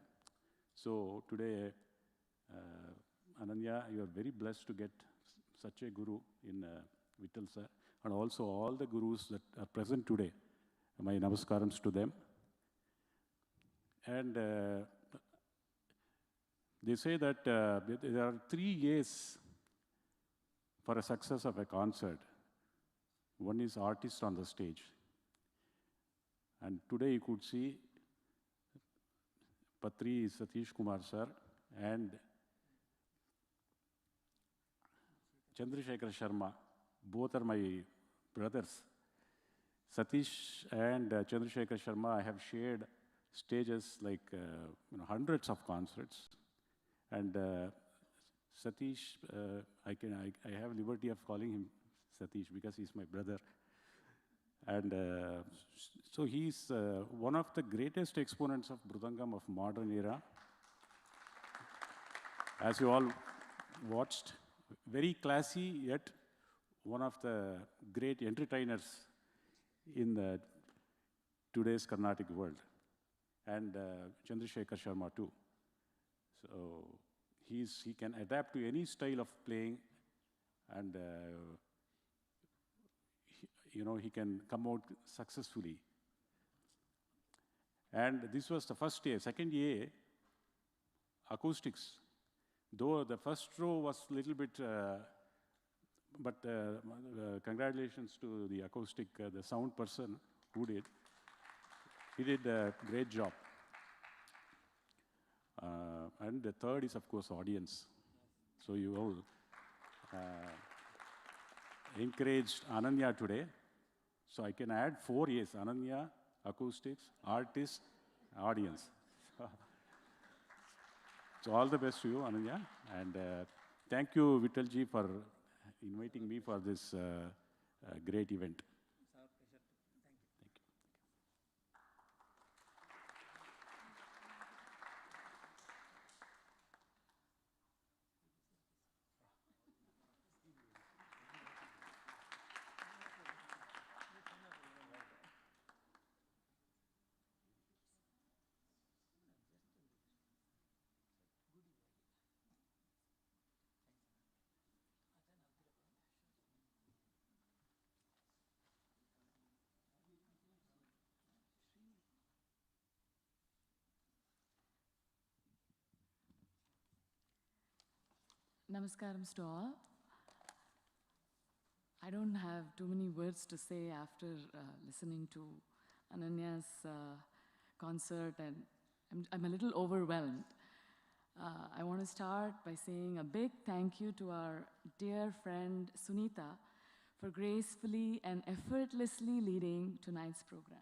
So today, Ananya, you are very blessed to get such a guru in Vittal sir, and also all the gurus that are present today. My namaskarams to them. And they say that there are 3 A's for a success of a concert. One is artist on the stage. And today you could see Patri is Satish Kumar sir, and Chandrasekhar Sharma. Both are my brothers. Satish and Chandrasekhar Sharma, I have shared stages like hundreds of concerts. And Satish, I have liberty of calling him Satish because he's my brother. And so he's one of the greatest exponents of Mridangam of modern era. As you all watched, very classy, yet one of the great entertainers in the today's Carnatic world. And Chandrasekhar Sharma too. So he can adapt to any style of playing, and he can come out successfully. And this was the first year. Second year, acoustics. Though the first row was a little bit, but congratulations to the acoustic, the sound person who did. He did a great job. And the third is, of course, audience. So you all encouraged Ananya today. So I can add 4 years: Ananya, acoustics, artist, audience. So all the best to you, Ananya. And thank you, Vittalji, for inviting me for this great event. Namaskaram to all. I don't have too many words to say after listening to Ananya's concert, and I'm a little overwhelmed. I want to start by saying a big thank you to our dear friend Sunita for gracefully and effortlessly leading tonight's program.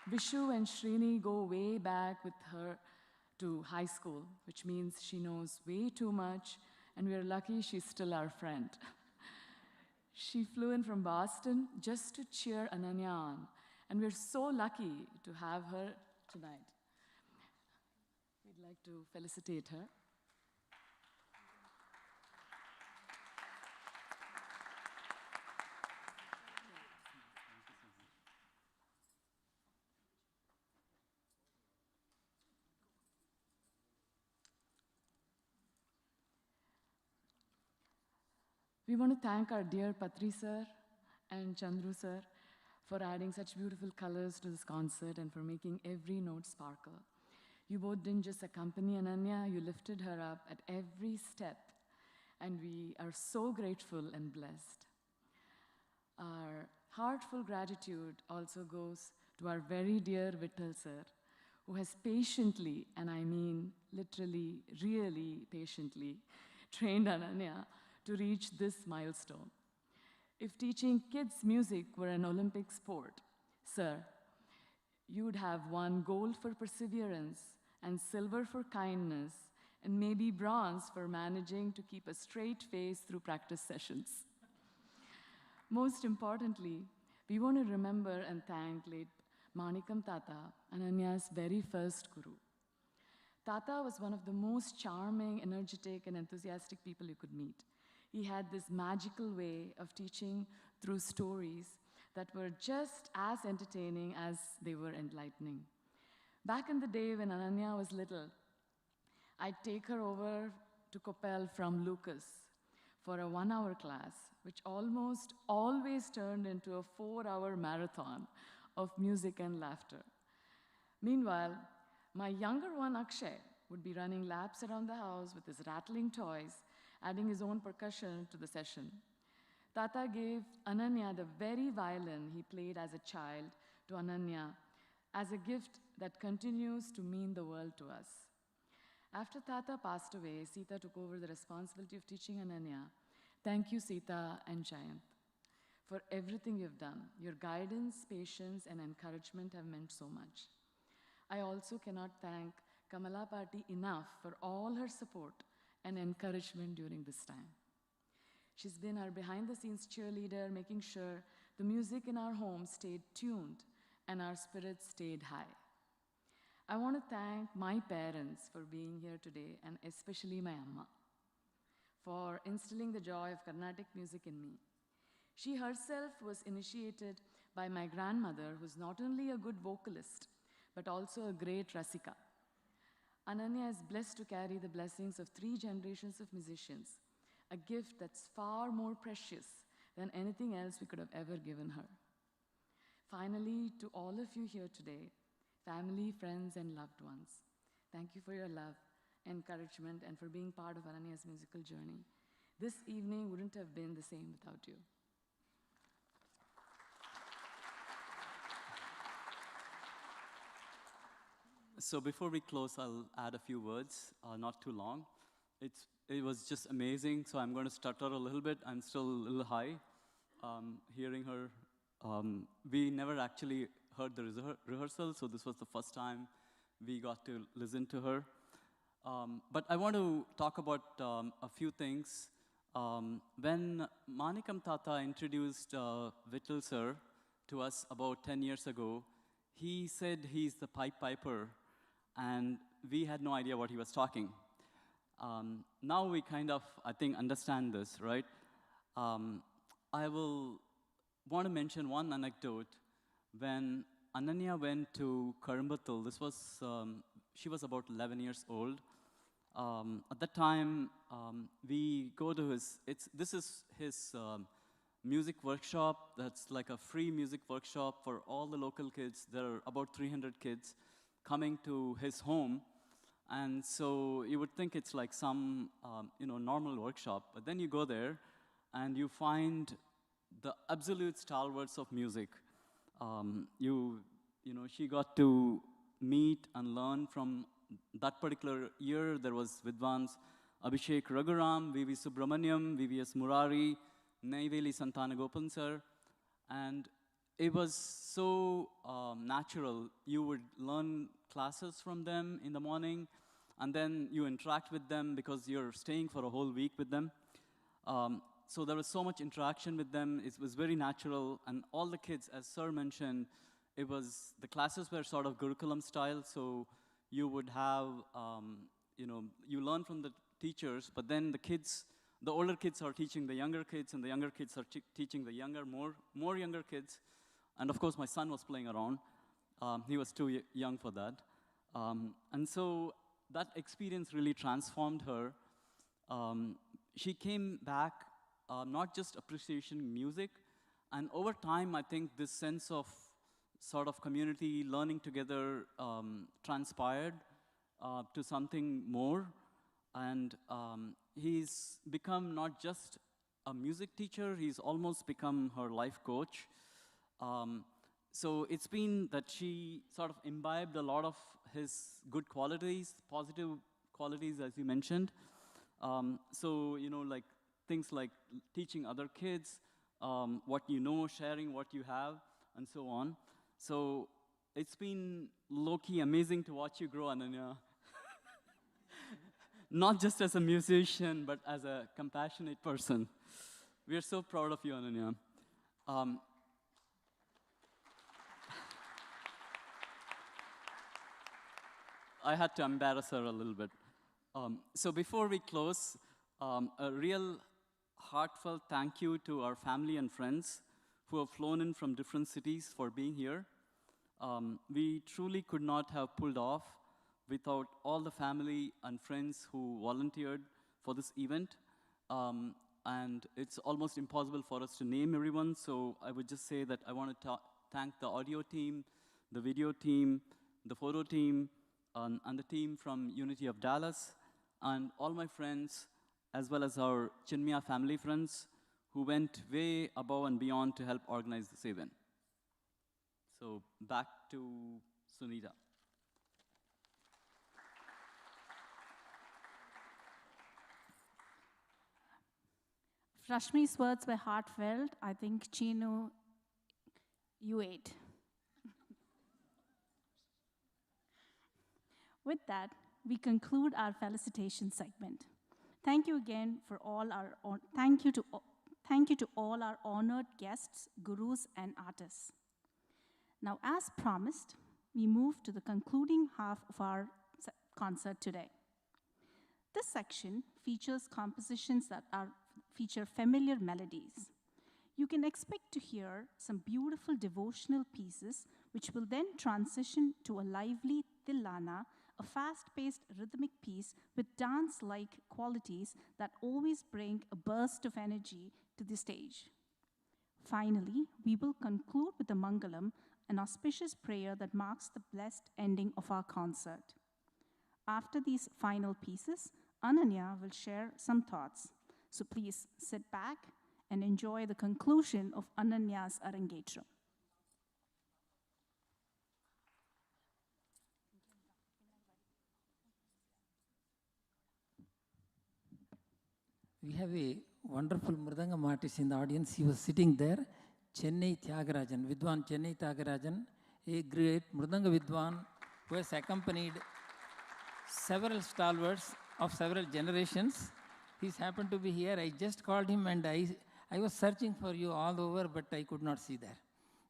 Vishu and Srini go way back with her to high school, which means she knows way too much, and we're lucky she's still our friend. She flew in from Boston just to cheer Ananya on, and we're so lucky to have her tonight. We'd like to felicitate her. We want to thank our dear Patri sir and Chandru sir for adding such beautiful colors to this concert and for making every note sparkle. You both didn't just accompany Ananya, you lifted her up at every step, and we are so grateful and blessed. Our heartful gratitude also goes to our very dear Vittal sir, who has patiently, and I mean literally, really patiently, trained Ananya to reach this milestone. If teaching kids music were an Olympic sport, sir, you would have won gold for perseverance and silver for kindness and maybe bronze for managing to keep a straight face through practice sessions. Most importantly, we want to remember and thank late Manikam Tata, Ananya's very first guru. Tata was one of the most charming, energetic, and enthusiastic people you could meet. He had this magical way of teaching through stories that were just as entertaining as they were enlightening. Back in the day when Ananya was little, I'd take her over to Koppal from Lucas for a 1-hour class, which almost always turned into a 4-hour marathon of music and laughter. Meanwhile, my younger one, Akshay, would be running laps around the house with his rattling toys, adding his own percussion to the session. Tata gave Ananya the very violin he played as a child to Ananya as a gift that continues to mean the world to us. After Tata passed away, Sita took over the responsibility of teaching Ananya. Thank you, Sita and Jayant, for everything you've done. Your guidance, patience, and encouragement have meant so much. I also cannot thank Kamala Party enough for all her support and encouragement during this time. She's been our behind-the-scenes cheerleader, making sure the music in our home stayed tuned and our spirits stayed high. I want to thank my parents for being here today, and especially my Amma, for instilling the joy of Carnatic music in me. She herself was initiated by my grandmother, who's not only a good vocalist, but also a great rasika. Ananya is blessed to carry the blessings of 3 generations of musicians, a gift that's far more precious than anything else we could have ever given her. Finally, to all of you here today, family, friends, and loved ones, thank you for your love, encouragement, and for being part of Ananya's musical journey. This evening wouldn't have been the same without you. So before we close, I'll add a few words, not too long. It was just amazing, so I'm going to stutter a little bit. I'm still a little high hearing her. We never actually heard the rehearsal, so this was the first time we got to listen to her. But I want to talk about a few things. When Manikam Tata introduced Vittal sir to us about 10 years ago, he said he's the pipe piper, and we had no idea what he was talking. Now we kind of, I think, understand this, right? I will want to mention one anecdote. When Ananya went to Karambattal, she was about 11 years old. At that time, we go to this is his music workshop. That's like a free music workshop for all the local kids. There are about 300 kids coming to his home. And so you would think it's like some normal workshop, but then you go there and you find the absolute stalwarts of music. She got to meet and learn from that particular year. There was Vidwans Abhishek Raghuram, V.V. Subramaniam, V.V.S. Murari, Naiveli Santanagopan sir, and it was so natural. You would learn classes from them in the morning, and then you interact with them because you're staying for a whole week with them. So there was so much interaction with them. It was very natural, and all the kids, as sir mentioned, the classes were sort of Gurukulam style, so you would have, you learn from the teachers, but then the older kids are teaching the younger kids, and the younger kids are teaching the more younger kids. And of course, my son was playing around. He was too young for that. And so that experience really transformed her. She came back not just appreciating music, and over time, I think this sense of sort of community learning together transpired to something more. And he's become not just a music teacher, he's almost become her life coach. So it's been that she sort of imbibed a lot of his good qualities, positive qualities, as you mentioned. So, like things like teaching other kids what you know, sharing what you have, and so on. So it's been low-key amazing to watch you grow, Ananya. Not just as a musician, but as a compassionate person. We are so proud of you, Ananya. I had to embarrass her a little bit. So before we close, a real heartfelt thank you to our family and friends who have flown in from different cities for being here. We truly could not have pulled off without all the family and friends who volunteered for this event. And it's almost impossible for us to name everyone, so I would just say that I want to thank the audio team, the video team, the photo team, and the team from Unity of Dallas, and all my friends, as well as our Chinmaya family friends, who went way above and beyond to help organize this event. So back to Sunita. Rashmi's words were heartfelt. I think, Chinu, you ate. With that, we conclude our felicitation segment. Thank you again for all our thank you to all our honored guests, gurus, and artists. Now, as promised, we move to the concluding half of our concert today. This section features compositions that feature familiar melodies. You can expect to hear some beautiful devotional pieces, which will then transition to a lively Tilana, a fast-paced rhythmic piece with dance-like qualities that always bring a burst of energy to the stage. Finally, we will conclude with the Mangalam, an auspicious prayer that marks the blessed ending of our concert. After these final pieces, Ananya will share some thoughts. So please sit back and enjoy the conclusion of Ananya's Arangetram. We have a wonderful Mridangam artist in the audience. He was sitting there, Chennai Tyagarajan, Vidwan Chennai Tyagarajan, a great Mridanga Vidwan who has accompanied several stalwarts of several generations. He's happened to be here. I just called him and I was searching for you all over, but I could not see there.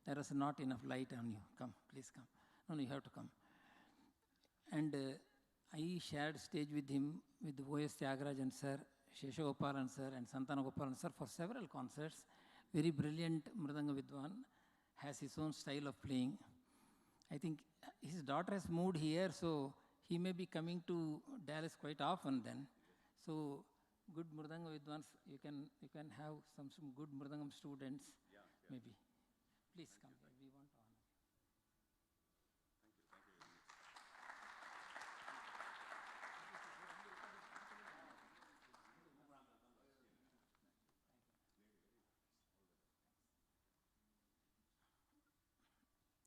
There was not enough light on you. Come, please come. No, you have to come. And I shared stage with him, with O.S. Tyagarajan sir, Sheshagopalan sir, and Santana Gopalan sir for several concerts. Very brilliant Mridanga Vidwan, has his own style of playing. I think his daughter has moved here, so he may be coming to Dallas quite often then. So good Mridanga Vidwans, you can have some good Mridangam students, maybe. Please come here, we want to honor.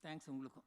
Thanks, உங்களுக்கு.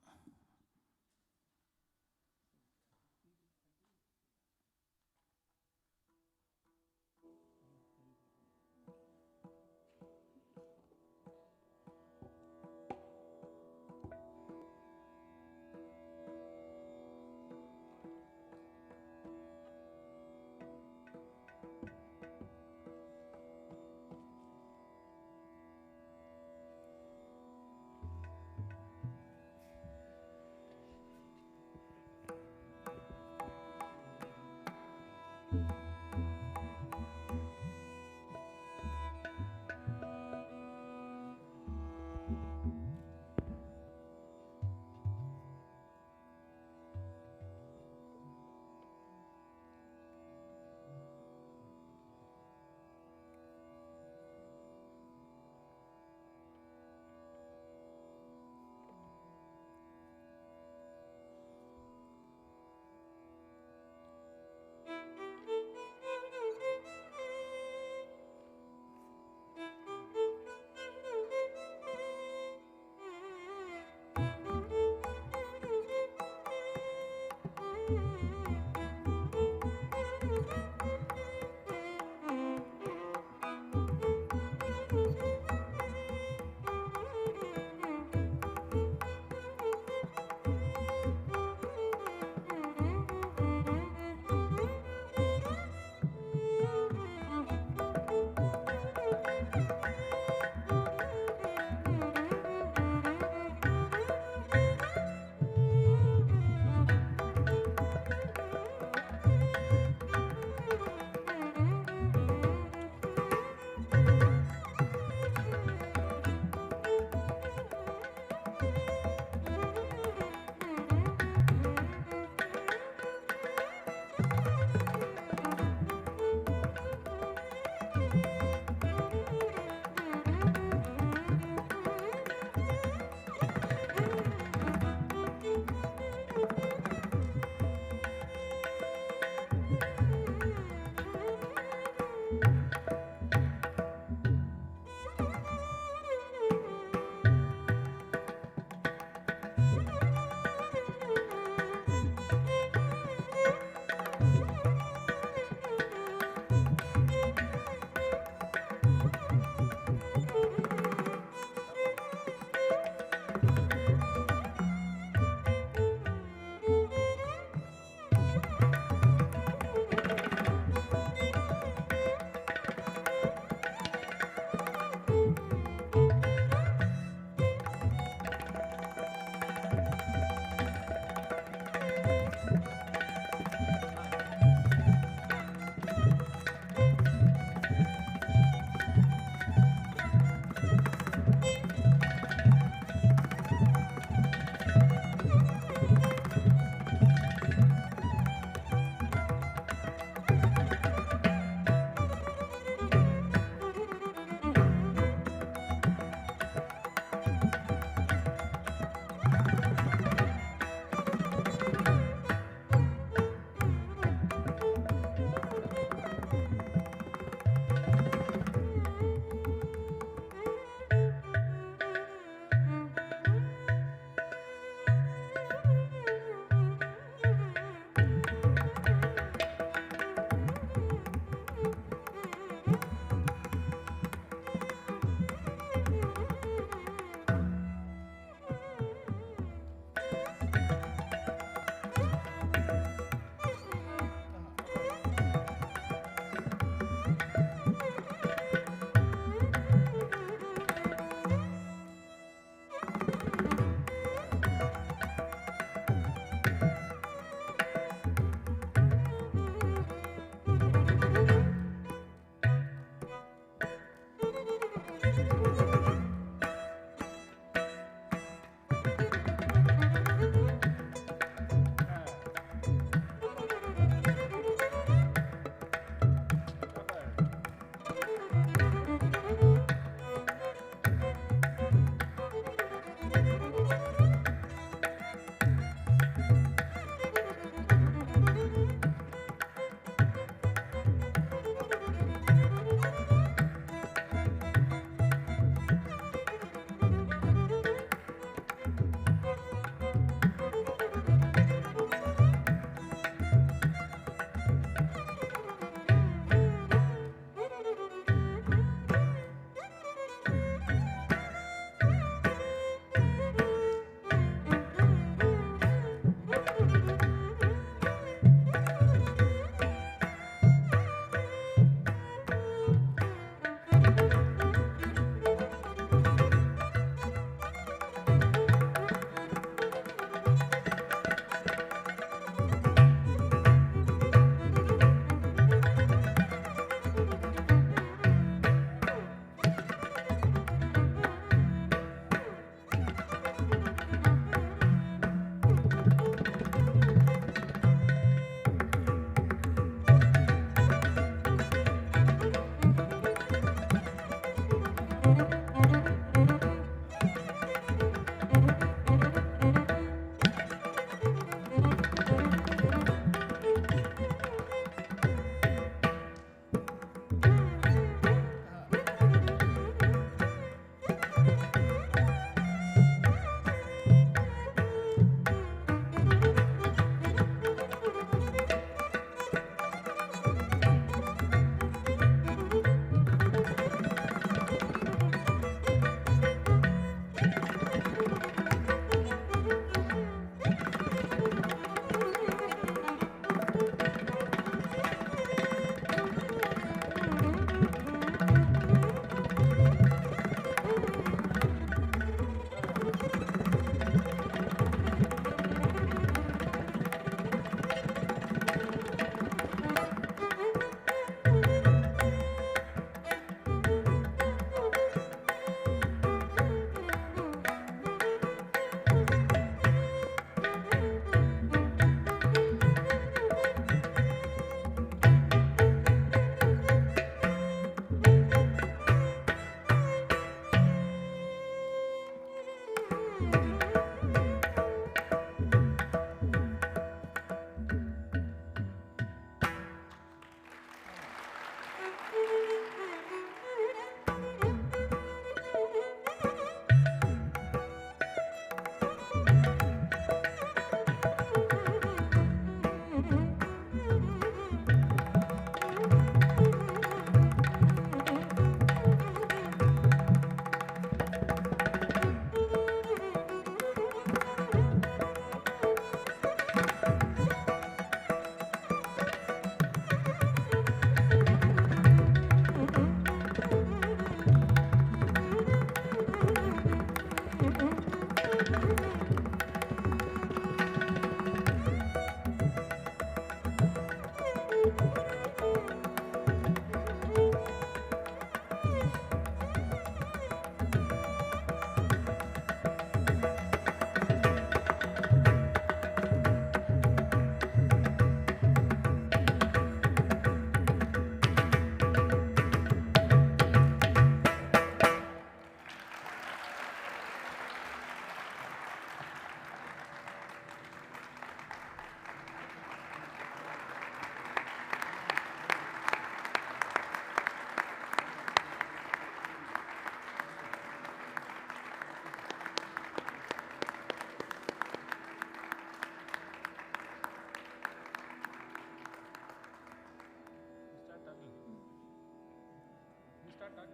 start talking.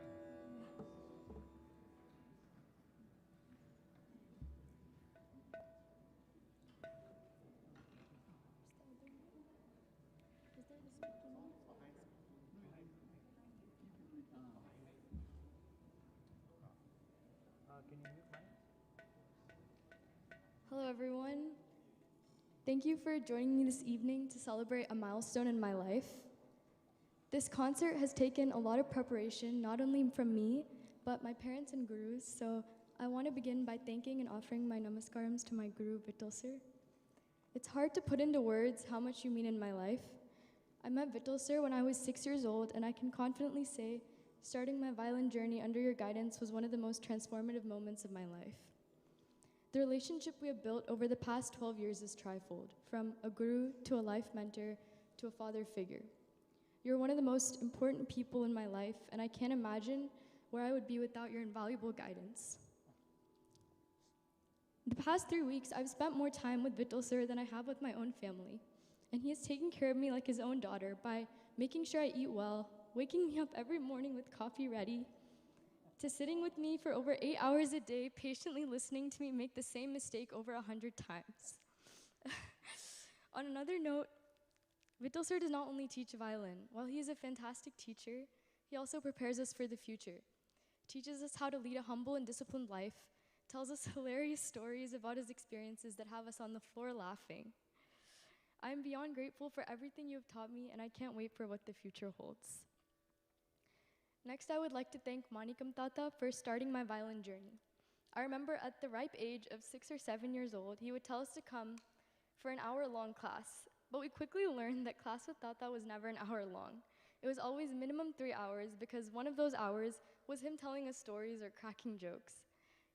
Can you mute mine? Hello, everyone. Thank you for joining me this evening to celebrate a milestone in my life. This concert has taken a lot of preparation, not only from me, but my parents and gurus, so I want to begin by thanking and offering my namaskarams to my guru, Vittal sir. It's hard to put into words how much you mean in my life. I met Vittal sir when I was 6 years old, and I can confidently say starting my violin journey under your guidance was one of the most transformative moments of my life. The relationship we have built over the past 12 years is trifold, from a guru to a life mentor to a father figure. You're one of the most important people in my life, and I can't imagine where I would be without your invaluable guidance. The past 3 weeks, I've spent more time with Vittal sir than I have with my own family, and he has taken care of me like his own daughter by making sure I eat well, waking me up every morning with coffee ready, to sitting with me for over 8 hours a day, patiently listening to me make the same mistake over 100 times. On another note, Vittal sir does not only teach violin. While he is a fantastic teacher, he also prepares us for the future, teaches us how to lead a humble and disciplined life, tells us hilarious stories about his experiences that have us on the floor laughing. I am beyond grateful for everything you have taught me, and I can't wait for what the future holds. Next, I would like to thank Manikam Tata for starting my violin journey. I remember at the ripe age of 6 or 7 years old, he would tell us to come for an hour-long class, but we quickly learned that class with Tata was never an hour long. It was always minimum 3 hours, because one of those hours was him telling us stories or cracking jokes.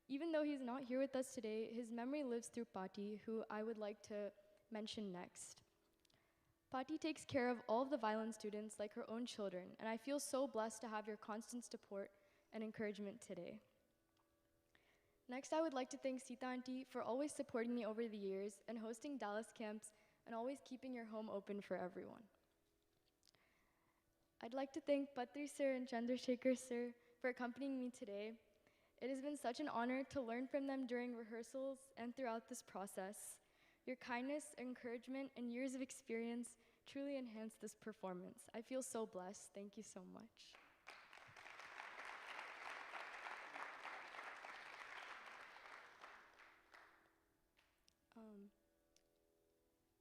Even though he's not here with us today, his memory lives through Pati, who I would like to mention next. Pati takes care of all of the violin students like her own children, and I feel so blessed to have your constant support and encouragement today. Next, I would like to thank Sita Auntie for always supporting me over the years and hosting Dallas camps and always keeping your home open for everyone. I'd like to thank Patri sir and Chandrasekhar sir for accompanying me today. It has been such an honor to learn from them during rehearsals and throughout this process. Your kindness, encouragement, and years of experience truly enhanced this performance. I feel so blessed. Thank you so much.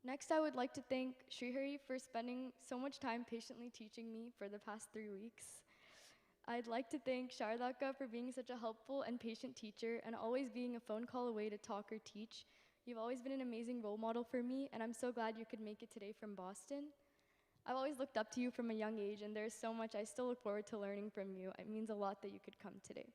Next, I would like to thank Srihari for spending so much time patiently teaching me for the past 3 weeks. I'd like to thank Sharadaka for being such a helpful and patient teacher and always being a phone call away to talk or teach. You've always been an amazing role model for me, and I'm so glad you could make it today from Boston. I've always looked up to you from a young age, and there's so much I still look forward to learning from you. It means a lot that you could come today.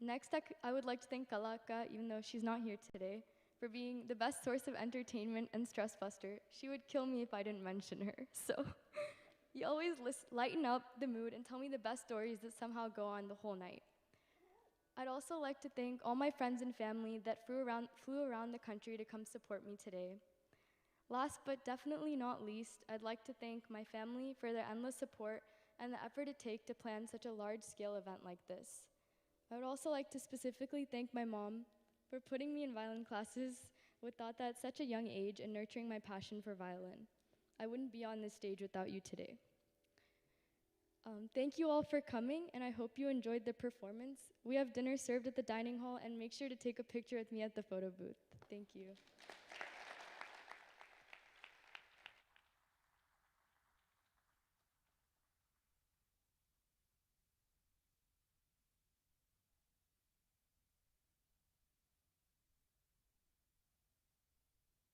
Next, I would like to thank Kalaka, even though she's not here today, for being the best source of entertainment and stress buster. She would kill me if I didn't mention her, so you always lighten up the mood and tell me the best stories that somehow go on the whole night. I'd also like to thank all my friends and family that flew around the country to come support me today. Last but definitely not least, I'd like to thank my family for their endless support and the effort it takes to plan such a large-scale event like this. I would also like to specifically thank my mom for putting me in violin classes with Tata at such a young age and nurturing my passion for violin. I wouldn't be on this stage without you today. Thank you all for coming, and I hope you enjoyed the performance. We have dinner served at the dining hall, and make sure to take a picture with me at the photo booth. Thank you.